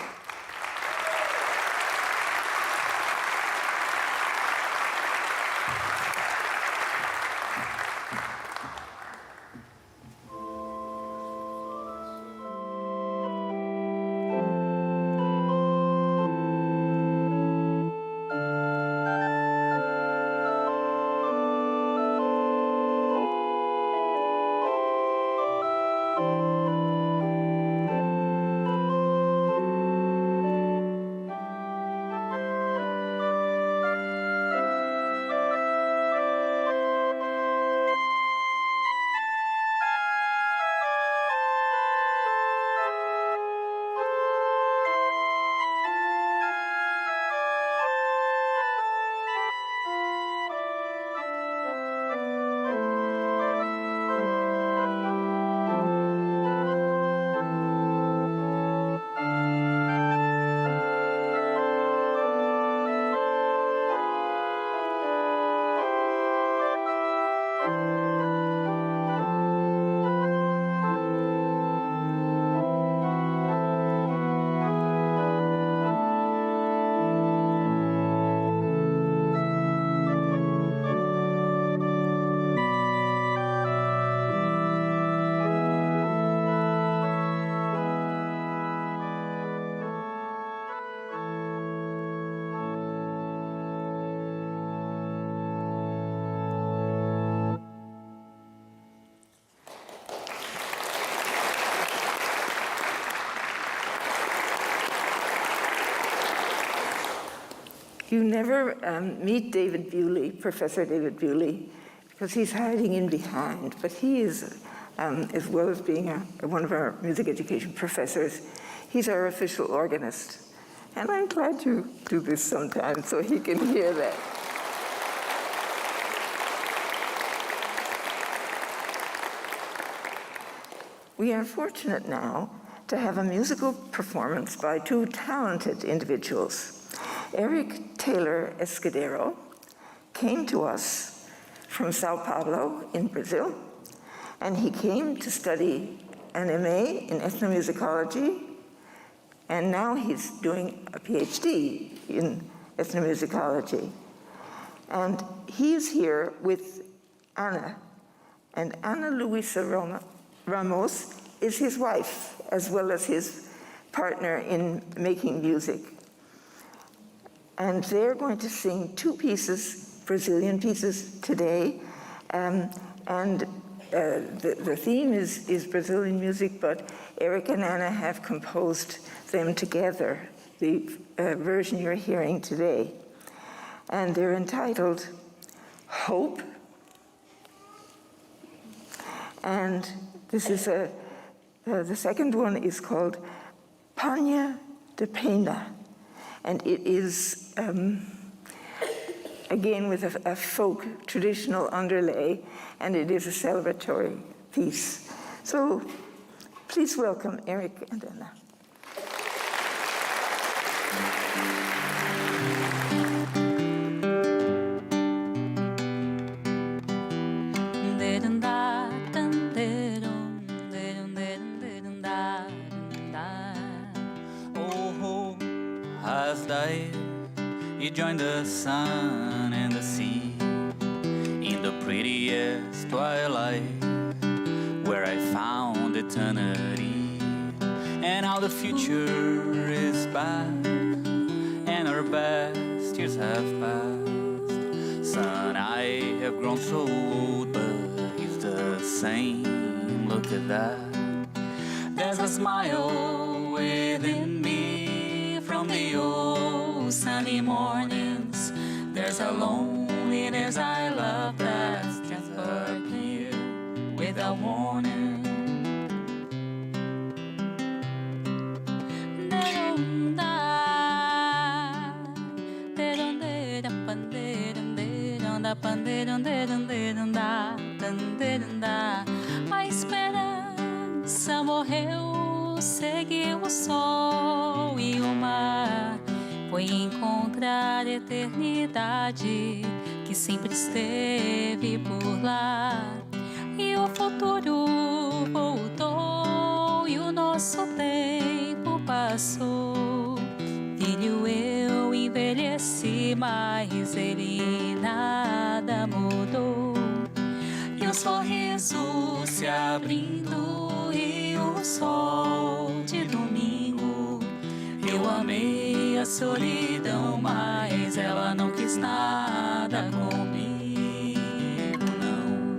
[SPEAKER 2] You never meet David Bewley, Professor David Bewley, because he's hiding in behind. But he is, as well as being one of our music education professors, he's our official organist. And I'm glad to do this sometime so he can hear that. We are fortunate now to have a musical performance by two talented individuals. Eric Taylor Escudero came to us from Sao Paulo in Brazil, and he came to study an MA in ethnomusicology, and now he's doing a PhD in ethnomusicology. And he's here with Ana, and Ana Luisa Ramos is his wife, as well as his partner in making music. And they're going to sing two pieces, Brazilian pieces, today. The theme is Brazilian music, but Eric and Anna have composed them together, the version you're hearing today. And they're entitled Hope. And this is the second one is called Panha de Pena. And it is, again, with a folk traditional underlay, and it is a celebratory piece. So please welcome Eric and Anna.
[SPEAKER 8] You join the sun and the sea in the prettiest twilight where I found eternity, and how the future is back and our best years have passed. Son, I have grown so old, but he's the same. Look at that. There's a smile within me from the old those sunny mornings. There's a loneliness I love that's just appear without warning. A esperança morreu, seguiu o sol e o mar. Foi encontrar a eternidade que sempre esteve por lá. E o futuro voltou e o nosso tempo passou. Filho, eu envelheci, mas ele nada mudou. E o sorriso se abrindo e o sol de domingo. Eu amei a solidão, mas ela não quis nada comigo, não.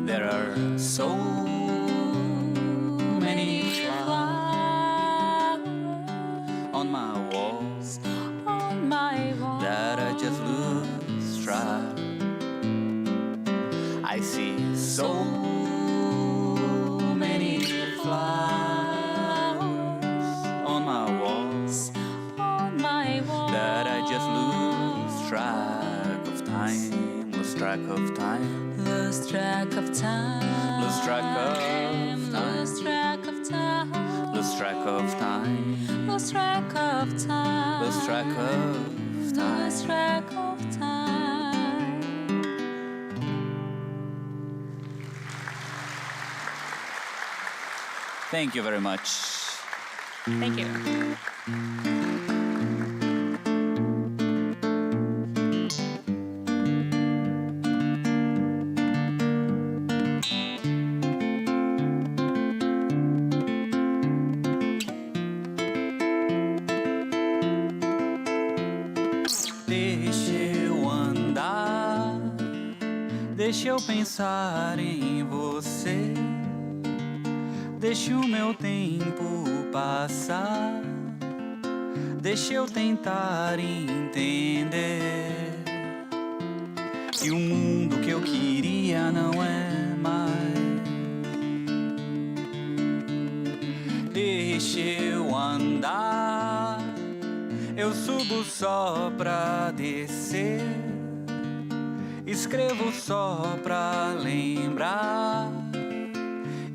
[SPEAKER 8] There are so many flowers on my walls that I just lose track. I see so many flowers on my walls that I just lose track of time, lose track of time, lose track of time, lose track of time, lose track of time, lose track of time, lose track of time, lose track of time, lose track of time. Thank you very much.
[SPEAKER 4] Thank you.
[SPEAKER 8] Deixa eu andar, deixa eu pensar em você. Deixa o meu tempo passar, deixa eu tentar entender que o mundo que eu queria não é mais. Deixa eu andar, eu subo só pra descer, escrevo só pra lembrar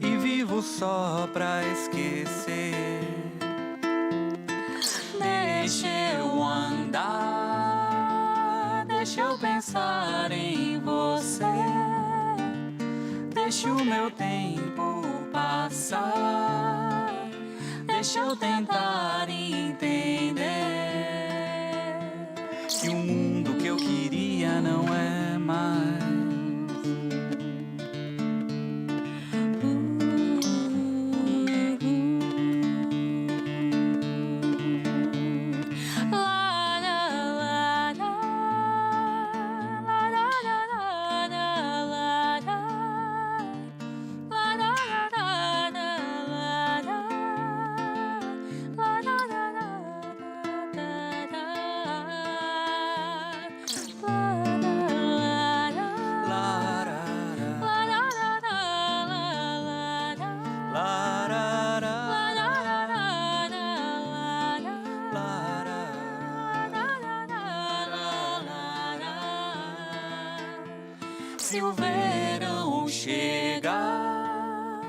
[SPEAKER 8] e vivo só pra esquecer. Deixa eu andar, deixa eu pensar em você. Deixa o meu tempo passar, deixa eu tentar entender que o mundo que eu queria não é mais. Se o verão chegar,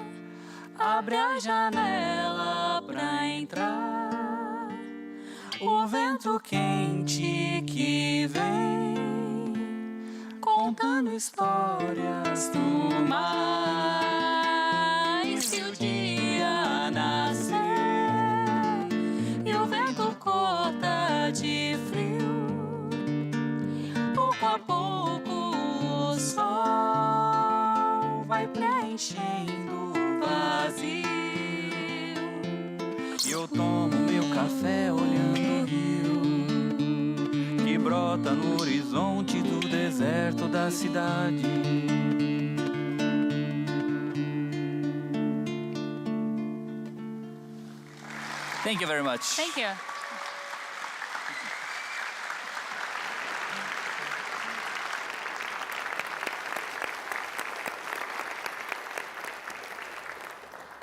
[SPEAKER 8] abre a janela pra entrar o vento quente que vem contando histórias do mar. E se o dia nascer e o vento corta de frio, pouco a pouco o sol vai preenchendo o vazio. E eu tomo meu café olhando o rio que brota no horizonte do deserto da cidade. Thank you very much.
[SPEAKER 4] Thank you.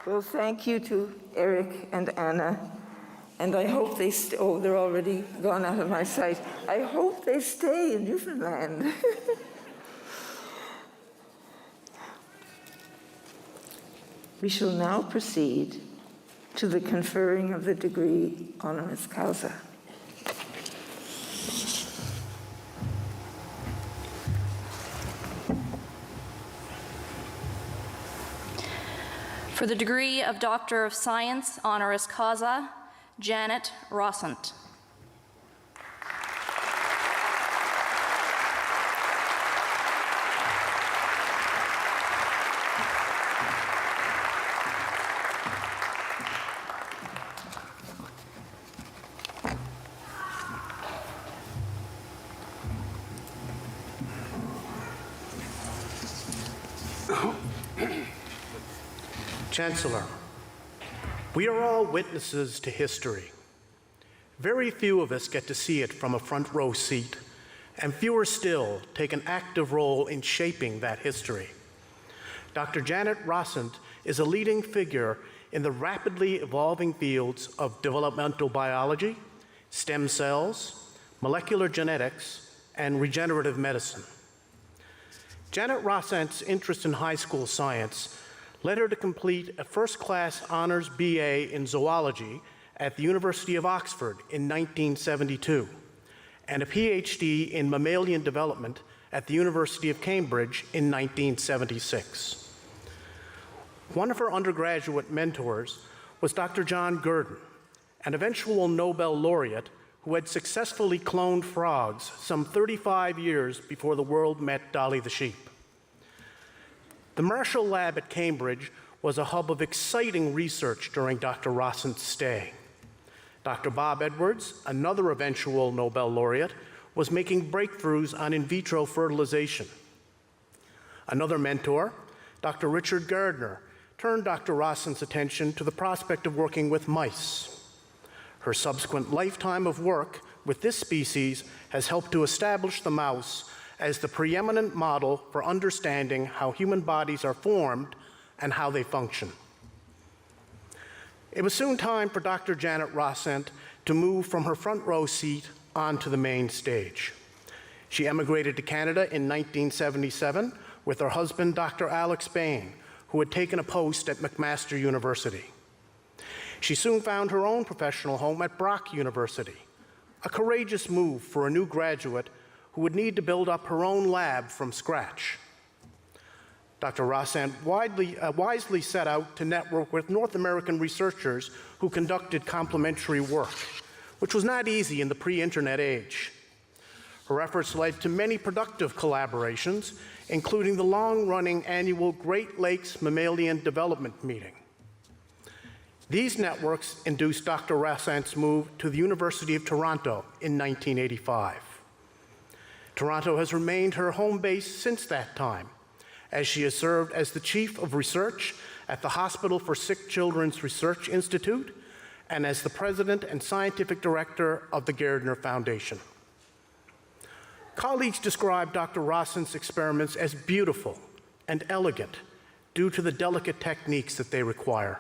[SPEAKER 2] Well, thank you to Eric and Anna, and I hope they oh, they're already gone out of my sight. I hope they stay in Newfoundland. We shall now proceed to the conferring of the degree honoris causa.
[SPEAKER 4] For the degree of Doctor of Science honoris causa, Janet Rossant.
[SPEAKER 9] Chancellor, we are all witnesses to history. Very few of us get to see it from a front row seat, and fewer still take an active role in shaping that history. Dr. Janet Rossant is a leading figure in the rapidly evolving fields of developmental biology, stem cells, molecular genetics, and regenerative medicine. Janet Rossant's interest in high school science led her to complete a first-class honors BA in zoology at the University of Oxford in 1972, and a PhD in mammalian development at the University of Cambridge in 1976. One of her undergraduate mentors was Dr. John Gurdon, an eventual Nobel laureate who had successfully cloned frogs some 35 years before the world met Dolly the sheep. The Marshall Lab at Cambridge was a hub of exciting research during Dr. Rossant's stay. Dr. Bob Edwards, another eventual Nobel laureate, was making breakthroughs on in vitro fertilization. Another mentor, Dr. Richard Gardner, turned Dr. Rossant's attention to the prospect of working with mice. Her subsequent lifetime of work with this species has helped to establish the mouse as the preeminent model for understanding how human bodies are formed and how they function. It was soon time for Dr. Janet Rossant to move from her front row seat onto the main stage. She emigrated to Canada in 1977 with her husband, Dr. Alex Bain, who had taken a post at McMaster University. She soon found her own professional home at Brock University, a courageous move for a new graduate who would need to build up her own lab from scratch. Dr. Rossant wisely set out to network with North American researchers who conducted complementary work, which was not easy in the pre-internet age. Her efforts led to many productive collaborations, including the long-running annual Great Lakes Mammalian Development Meeting. These networks induced Dr. Rossant's move to the University of Toronto in 1985. Toronto has remained her home base since that time, as she has served as the Chief of Research at the Hospital for Sick Children's Research Institute and as the President and Scientific Director of the Gairdner Foundation. Colleagues describe Dr. Rossant's experiments as beautiful and elegant due to the delicate techniques that they require.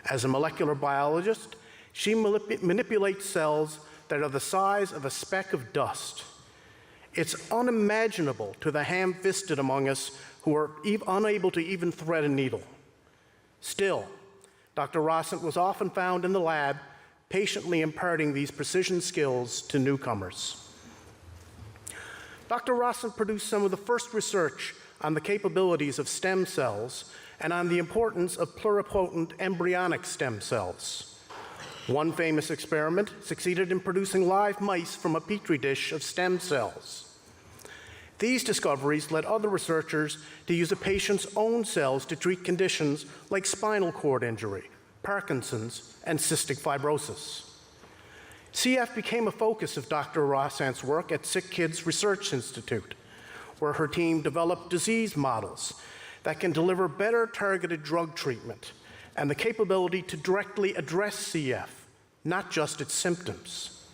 [SPEAKER 9] As a molecular biologist, she manipulates cells that are the size of a speck of dust. It's unimaginable to the ham-fisted among us who are unable to even thread a needle. Still, Dr. Rossant was often found in the lab patiently imparting these precision skills to newcomers. Dr. Rossant produced some of the first research on the capabilities of stem cells and on the importance of pluripotent embryonic stem cells. One famous experiment succeeded in producing live mice from a petri dish of stem cells. These discoveries led other researchers to use a patient's own cells to treat conditions like spinal cord injury, Parkinson's, and cystic fibrosis. CF became a focus of Dr. Rossant's work at Sick Kids Research Institute, where her team developed disease models that can deliver better targeted drug treatment and the capability to directly address CF not just its symptoms.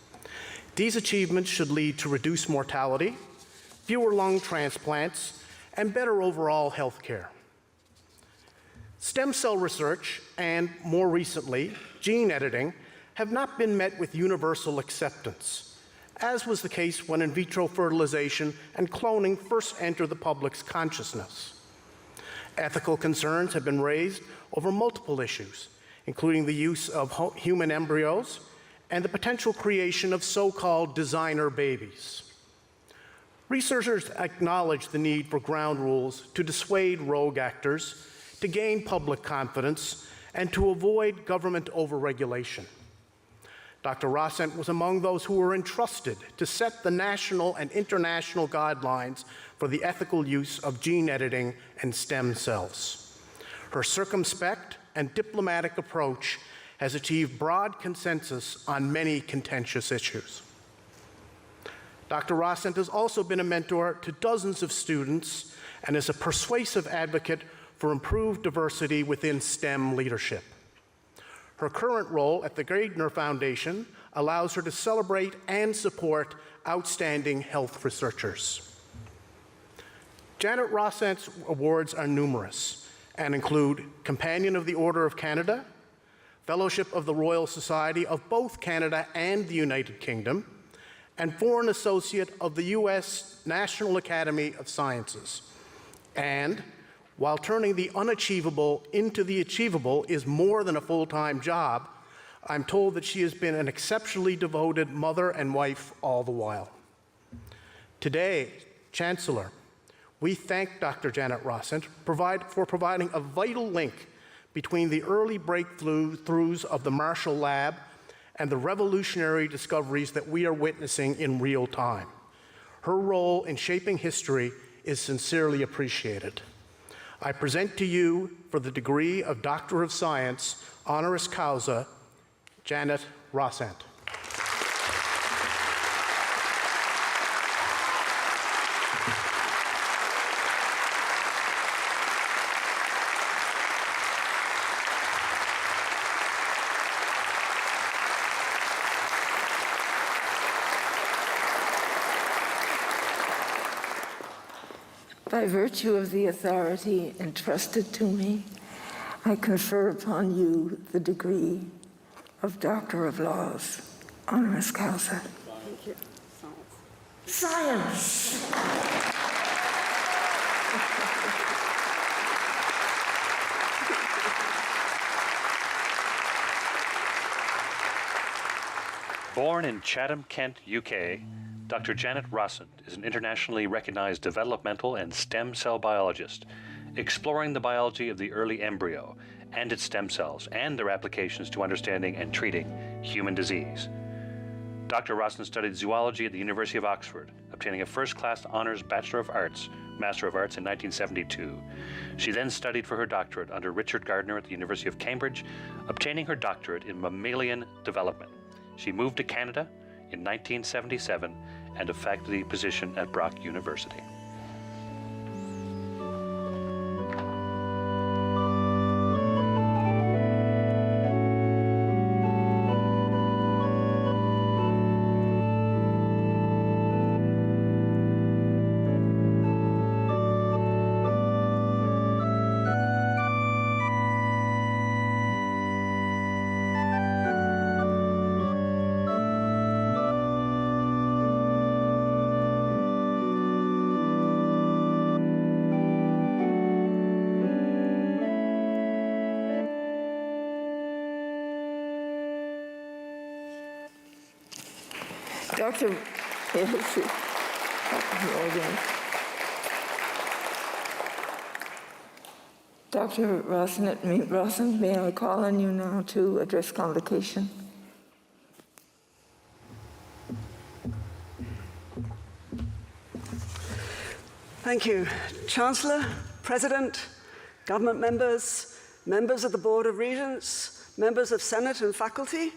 [SPEAKER 9] These achievements should lead to reduced mortality, fewer lung transplants, and better overall health care. Stem cell research and, more recently, gene editing have not been met with universal acceptance, as was the case when in vitro fertilization and cloning first entered the public's consciousness. Ethical concerns have been raised over multiple issues, including the use of human embryos and the potential creation of so-called designer babies. Researchers acknowledge the need for ground rules to dissuade rogue actors, to gain public confidence, and to avoid government overregulation. Dr. Rossent was among those who were entrusted to set the national and international guidelines for the ethical use of gene editing and stem cells. Her circumspect and diplomatic approach has achieved broad consensus on many contentious issues. Dr. Rossent has also been a mentor to dozens of students and is a persuasive advocate for improved diversity within STEM leadership. Her current role at the Gardner Foundation allows her to celebrate and support outstanding health researchers. Janet Rossent's awards are numerous and include Companion of the Order of Canada, Fellowship of the Royal Society of both Canada and the United Kingdom, and Foreign Associate of the U.S. National Academy of Sciences. And while turning the unachievable into the achievable is more than a full-time job, I'm told that she has been an exceptionally devoted mother and wife all the while. Today, Chancellor, we thank Dr. Janet Rossent for providing a vital link between the early breakthroughs of the Marshall Lab and the revolutionary discoveries that we are witnessing in real time. Her role in shaping history is sincerely appreciated. I present to you, for the degree of Doctor of Science, honoris causa, Janet Rossent.
[SPEAKER 2] By virtue of the authority entrusted to me, I confer upon you the degree of Doctor of Laws, honoris causa.
[SPEAKER 7] Thank you.
[SPEAKER 2] Science!
[SPEAKER 5] Born in Chatham, Kent, UK, Dr. Janet Rossent is an internationally recognized developmental and stem cell biologist, exploring the biology of the early embryo and its stem cells and their applications to understanding and treating human disease. Dr. Rossent studied zoology at the University of Oxford, obtaining a first-class honors Bachelor of Arts, Master of Arts in 1972. She then studied for her doctorate under Richard Gardner at the University of Cambridge, obtaining her doctorate in mammalian development. She moved to Canada in 1977 and a faculty position at Brock University.
[SPEAKER 2] Dr. Dr. Rossent, may I call on you now to address convocation?
[SPEAKER 10] Thank you. Chancellor, President, government members, members of the Board of Regents, members of Senate and faculty,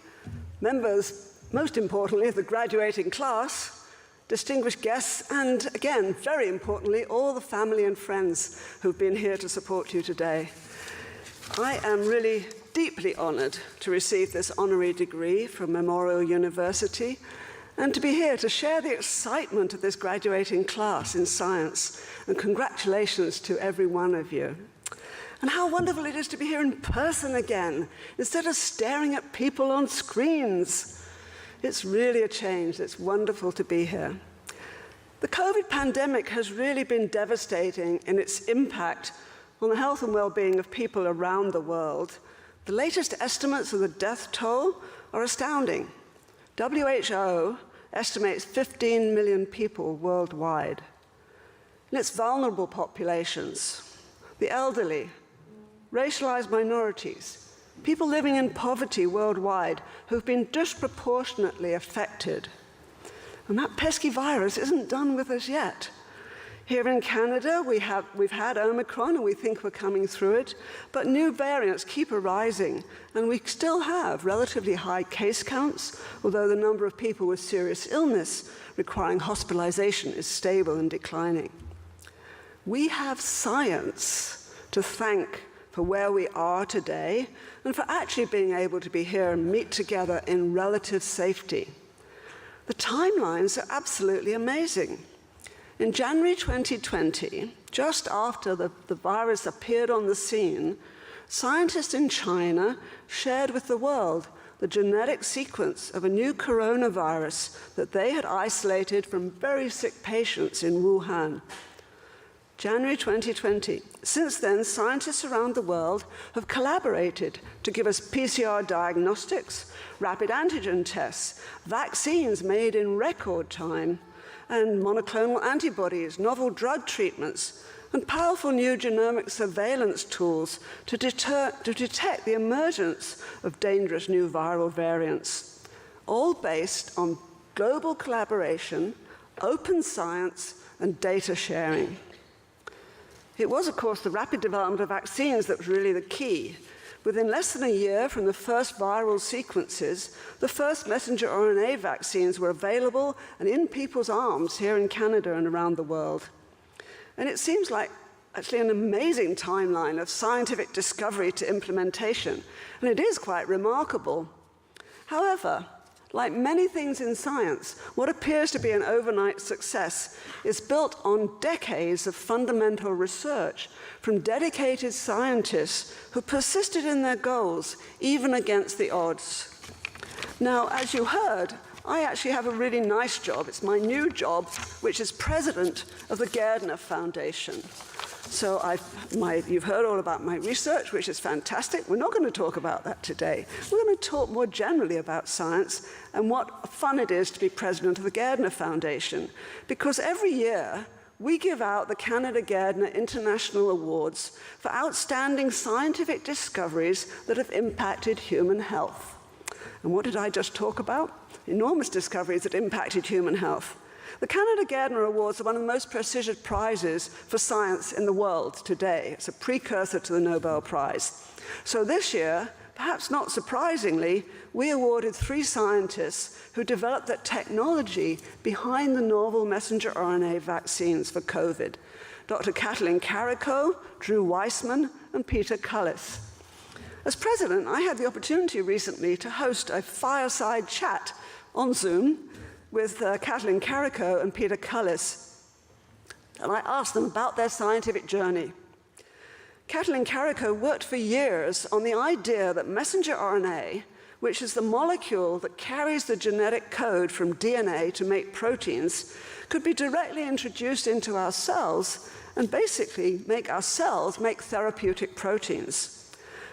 [SPEAKER 10] members, most importantly, of the graduating class, distinguished guests, and again, very importantly, all the family and friends who've been here to support you today. I am really deeply honored to receive this honorary degree from Memorial University and to be here to share the excitement of this graduating class in science. And congratulations to every one of you. And how wonderful it is to be here in person again, instead of staring at people on screens. It's really a change. It's wonderful to be here. The COVID pandemic has really been devastating in its impact on the health and well-being of people around the world. The latest estimates of the death toll are astounding. WHO estimates 15 million people worldwide. And it's vulnerable populations, the elderly, racialized minorities, people living in poverty worldwide who've been disproportionately affected. And that pesky virus isn't done with us yet. Here in Canada, we've had Omicron, and we think we're coming through it, but new variants keep arising, and we still have relatively high case counts, although the number of people with serious illness requiring hospitalization is stable and declining. We have science to thank for where we are today, and for actually being able to be here and meet together in relative safety. The timelines are absolutely amazing. In January 2020, just after the virus appeared on the scene, scientists in China shared with the world the genetic sequence of a new coronavirus that they had isolated from very sick patients in Wuhan. January 2020. Since then, scientists around the world have collaborated to give us PCR diagnostics, rapid antigen tests, vaccines made in record time, and monoclonal antibodies, novel drug treatments, and powerful new genomic surveillance tools to detect the emergence of dangerous new viral variants, all based on global collaboration, open science, and data sharing. It was, of course, the rapid development of vaccines that was really the key. Within less than a year from the first viral sequences, the first messenger RNA vaccines were available and in people's arms here in Canada and around the world. And it seems like actually an amazing timeline of scientific discovery to implementation, and it is quite remarkable. However, like many things in science, what appears to be an overnight success is built on decades of fundamental research from dedicated scientists who persisted in their goals, even against the odds. Now, as you heard, I actually have a really nice job. It's my new job, which is president of the Gairdner Foundation. So you've heard all about my research, which is fantastic. We're not going to talk about that today. We're going to talk more generally about science and what fun it is to be president of the Gairdner Foundation. Because every year, we give out the Canada Gairdner International Awards for outstanding scientific discoveries that have impacted human health. And what did I just talk about? Enormous discoveries that impacted human health. The Canada Gairdner Awards are one of the most prestigious prizes for science in the world today. It's a precursor to the Nobel Prize. So this year, perhaps not surprisingly, we awarded 3 scientists who developed the technology behind the novel messenger RNA vaccines for COVID. Dr. Kathleen Carrico, Drew Weissman, and Peter Cullis. As president, I had the opportunity recently to host a fireside chat on Zoom with Kathleen Carrico and Peter Cullis, and I asked them about their scientific journey. Kathleen Carrico worked for years on the idea that messenger RNA, which is the molecule that carries the genetic code from DNA to make proteins, could be directly introduced into our cells and basically make our cells make therapeutic proteins.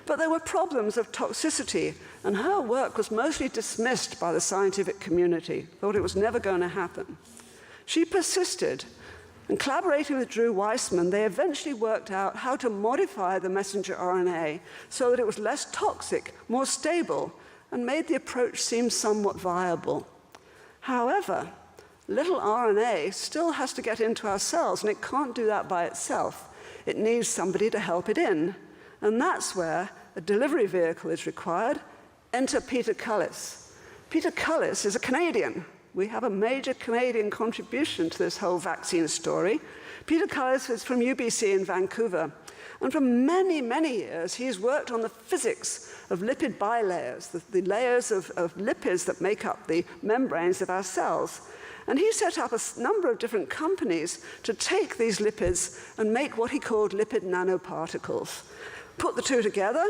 [SPEAKER 10] But there were problems of toxicity, and her work was mostly dismissed by the scientific community, thought it was never going to happen. She persisted, and collaborating with Drew Weissman, they eventually worked out how to modify the messenger RNA so that it was less toxic, more stable, and made the approach seem somewhat viable. However, little RNA still has to get into our cells, and it can't do that by itself. It needs somebody to help it in. And that's where a delivery vehicle is required. Enter Peter Cullis. Peter Cullis is a Canadian, we have a major Canadian contribution to this whole vaccine story. Peter Cullis is from UBC in Vancouver. And for many, many years, he's worked on the physics of lipid bilayers, the layers of lipids that make up the membranes of our cells. And he set up a number of different companies to take these lipids and make what he called lipid nanoparticles. Put the two together,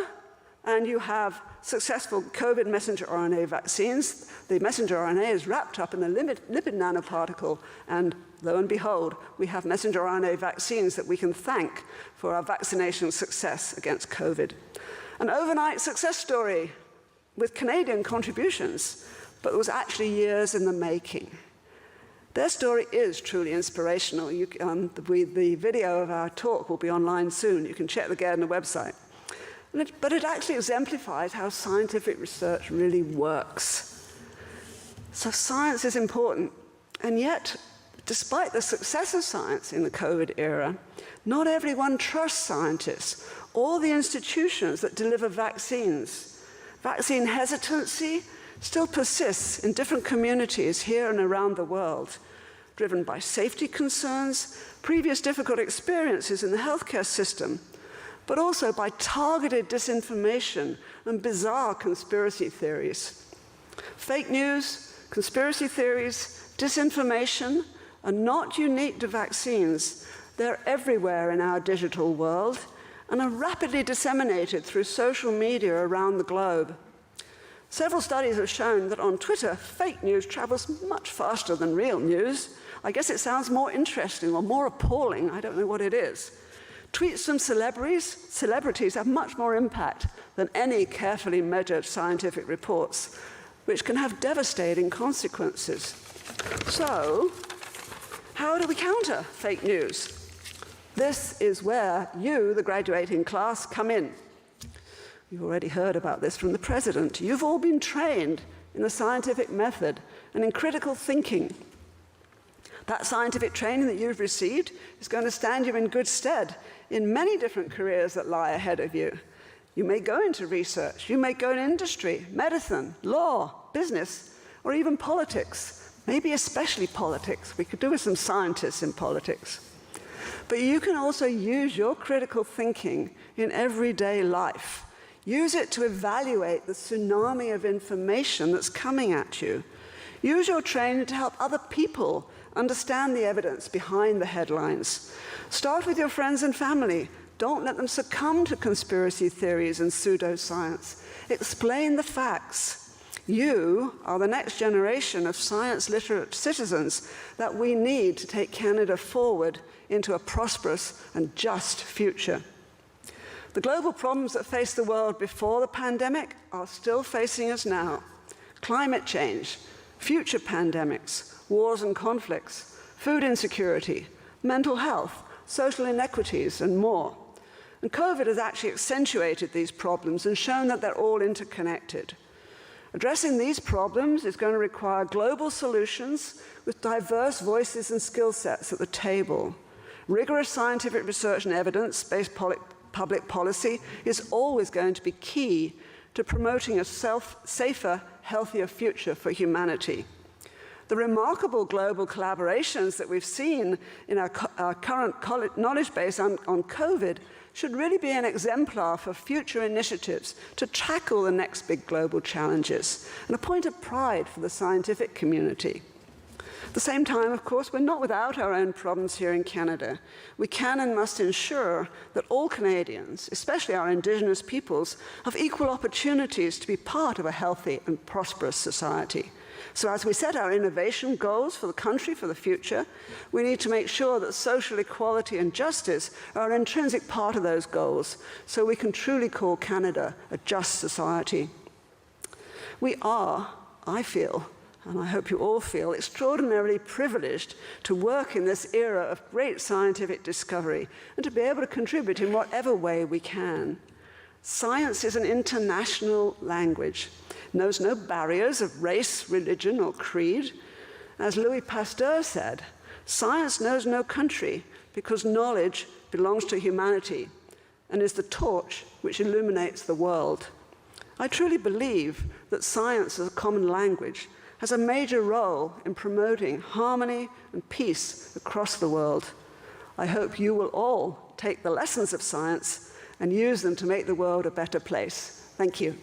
[SPEAKER 10] and you have successful COVID messenger RNA vaccines. The messenger RNA is wrapped up in the lipid nanoparticle, and lo and behold, we have messenger RNA vaccines that we can thank for our vaccination success against COVID. An overnight success story with Canadian contributions, but it was actually years in the making. Their story is truly inspirational. The video of our talk will be online soon. You can check the Gairdner website. But it actually exemplifies how scientific research really works. So science is important, and yet, despite the success of science in the COVID era, not everyone trusts scientists or the institutions that deliver vaccines. Vaccine hesitancy still persists in different communities here and around the world, driven by safety concerns, previous difficult experiences in the healthcare system, but also by targeted disinformation and bizarre conspiracy theories. Fake news, conspiracy theories, disinformation are not unique to vaccines. They're everywhere in our digital world and are rapidly disseminated through social media around the globe. Several studies have shown that on Twitter, fake news travels much faster than real news. I guess it sounds more interesting or more appalling. I don't know what it is. Tweets from celebrities have much more impact than any carefully measured scientific reports, which can have devastating consequences. So, how do we counter fake news? This is where you, the graduating class, come in. You've already heard about this from the president. You've all been trained in the scientific method and in critical thinking. That scientific training that you've received is going to stand you in good stead in many different careers that lie ahead of you. You may go into research, you may go in industry, medicine, law, business, or even politics, maybe especially politics. We could do with some scientists in politics. But you can also use your critical thinking in everyday life. Use it to evaluate the tsunami of information that's coming at you. Use your training to help other people understand the evidence behind the headlines. Start with your friends and family. Don't let them succumb to conspiracy theories and pseudoscience. Explain the facts. You are the next generation of science-literate citizens that we need to take Canada forward into a prosperous and just future. The global problems that faced the world before the pandemic are still facing us now. Climate change, future pandemics, wars and conflicts, food insecurity, mental health, social inequities, and more. And COVID has actually accentuated these problems and shown that they're all interconnected. Addressing these problems is going to require global solutions with diverse voices and skill sets at the table. Rigorous scientific research and evidence-based public policy is always going to be key to promoting a safer, healthier future for humanity. The remarkable global collaborations that we've seen in our current knowledge base on COVID should really be an exemplar for future initiatives to tackle the next big global challenges, and a point of pride for the scientific community. At the same time, of course, we're not without our own problems here in Canada. We can and must ensure that all Canadians, especially our Indigenous peoples, have equal opportunities to be part of a healthy and prosperous society. So as we set our innovation goals for the country for the future, we need to make sure that social equality and justice are an intrinsic part of those goals, so we can truly call Canada a just society. We are, I feel, and I hope you all feel, extraordinarily privileged to work in this era of great scientific discovery and to be able to contribute in whatever way we can. Science is an international language, knows no barriers of race, religion, or creed. As Louis Pasteur said, science knows no country because knowledge belongs to humanity and is the torch which illuminates the world. I truly believe that science as a common language has a major role in promoting harmony and peace across the world. I hope you will all take the lessons of science and use them to make the world a better place. Thank you.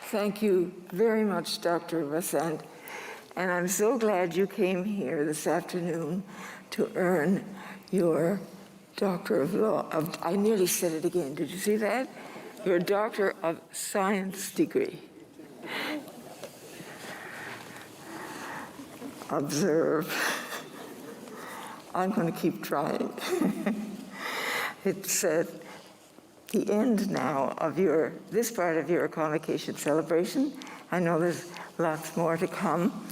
[SPEAKER 2] Thank you very much, Dr. Vassant. And I'm so glad you came here this afternoon to earn your Doctor of Law. I nearly said it again. Did you see that? Your Doctor of Science degree. Observe. I'm going to keep trying. It's the end now of this part of your convocation celebration. I know there's lots more to come.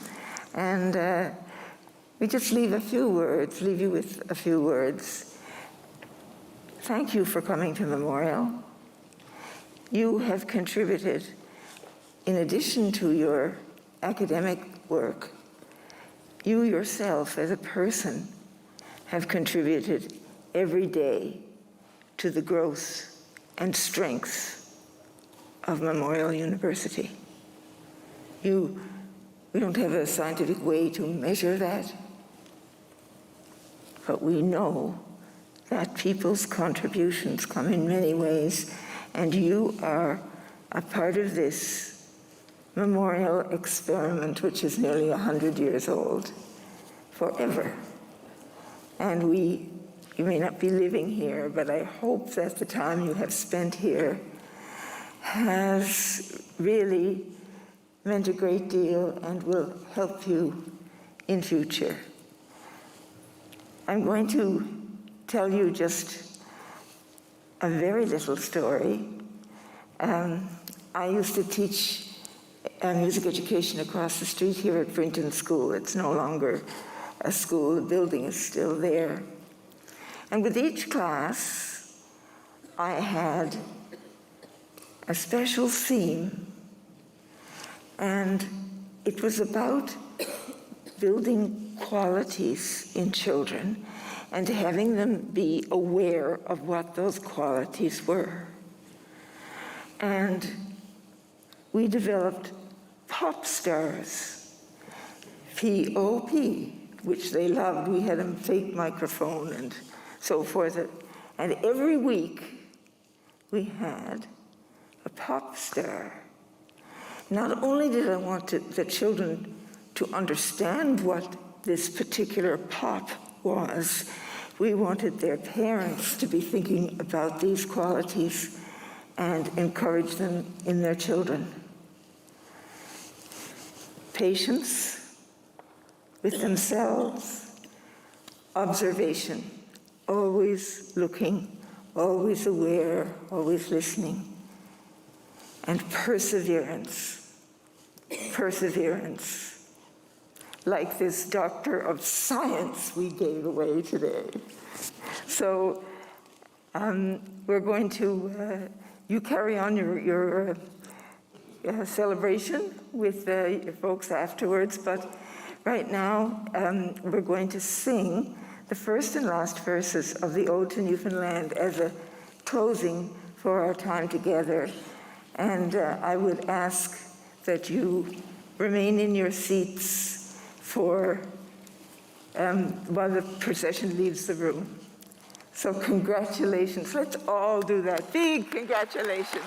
[SPEAKER 2] And we just leave you with a few words. Thank you for coming to Memorial. You have contributed, in addition to your academic work, you yourself as a person have contributed every day to the growth and strength of Memorial University. We don't have a scientific way to measure that, but we know that people's contributions come in many ways, and you are a part of this memorial experiment, which is nearly 100 years old, forever. And you may not be living here, but I hope that the time you have spent here has really meant a great deal and will help you in future. I'm going to tell you just a very little story. I used to teach music education across the street here at Brinton School. It's no longer a school, the building is still there. And with each class, I had a special theme, and it was about building qualities in children and having them be aware of what those qualities were. And we developed pop stars, P-O-P, which they loved. We had a fake microphone and so forth. And every week we had a pop star. Not only did I want the children to understand what this particular pop was, we wanted their parents to be thinking about these qualities and encourage them in their children. Patience with themselves, observation, always looking, always aware, always listening, and perseverance. Perseverance, like this Doctor of Science we gave away today. So we're going to, you carry on your celebration with your folks afterwards, but right now we're going to sing the first and last verses of the Ode to Newfoundland as a closing for our time together. And I would ask that you remain in your seats for while the procession leaves the room. So congratulations. Let's all do that. Big congratulations.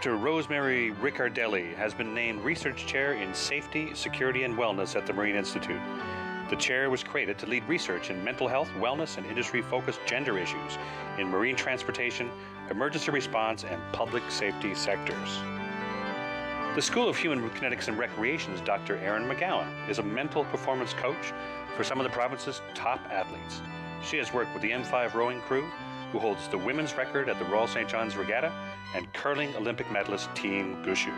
[SPEAKER 5] Dr. Rosemary Riccardelli has been named Research Chair in Safety, Security, and Wellness at the Marine Institute. The chair was created to lead research in mental health, wellness, and industry-focused gender issues in marine transportation, emergency response, and public safety sectors. The School of Human Kinetics and Recreation's Dr. Erin McGowan is a mental performance coach for some of the province's top athletes. She has worked with the M5 rowing crew, who holds the women's record at the Royal St. John's Regatta, and curling Olympic medalist Team Gushu.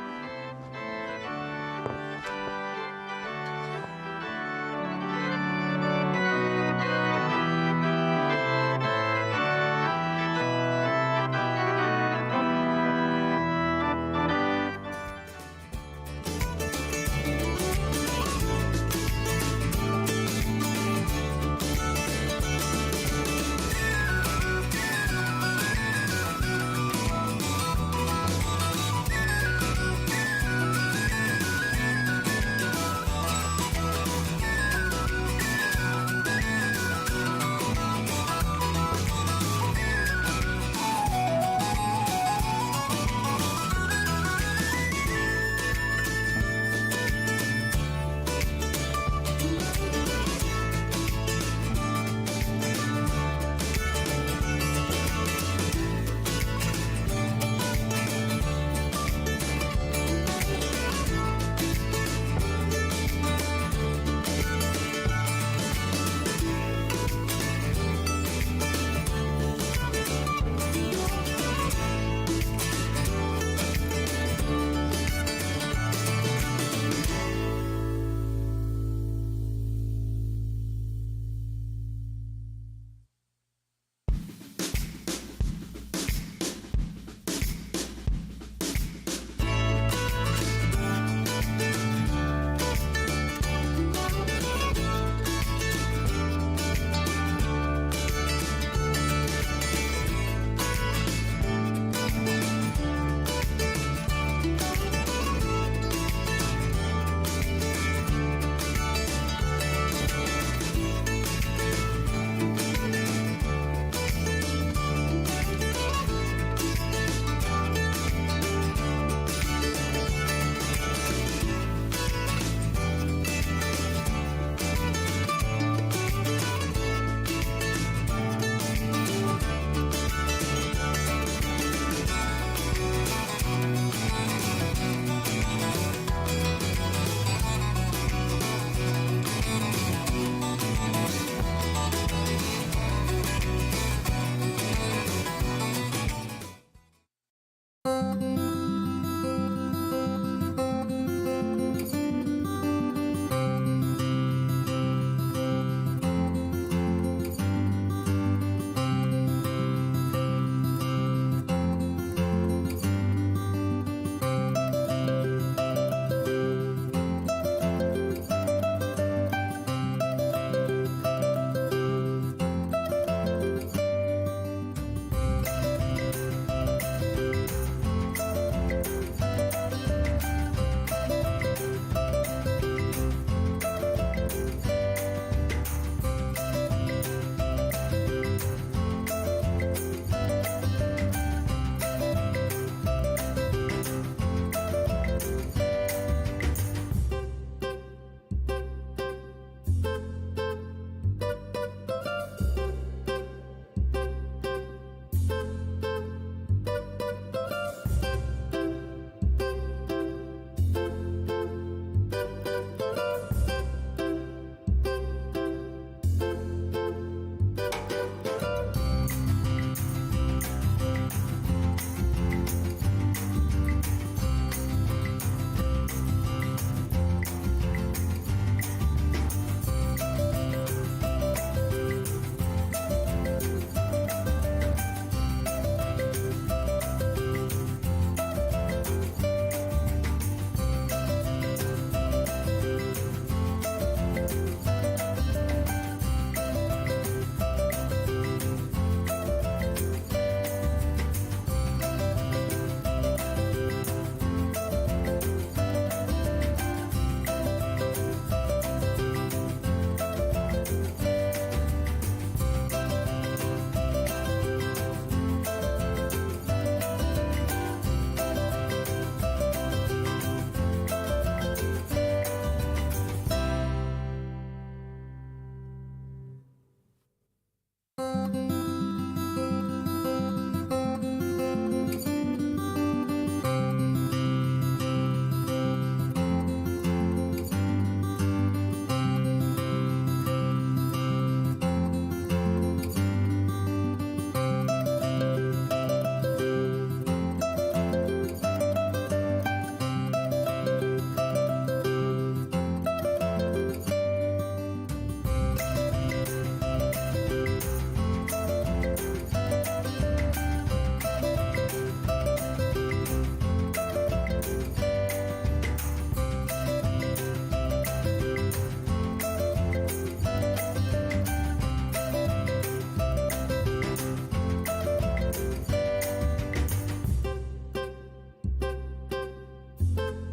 [SPEAKER 11] you.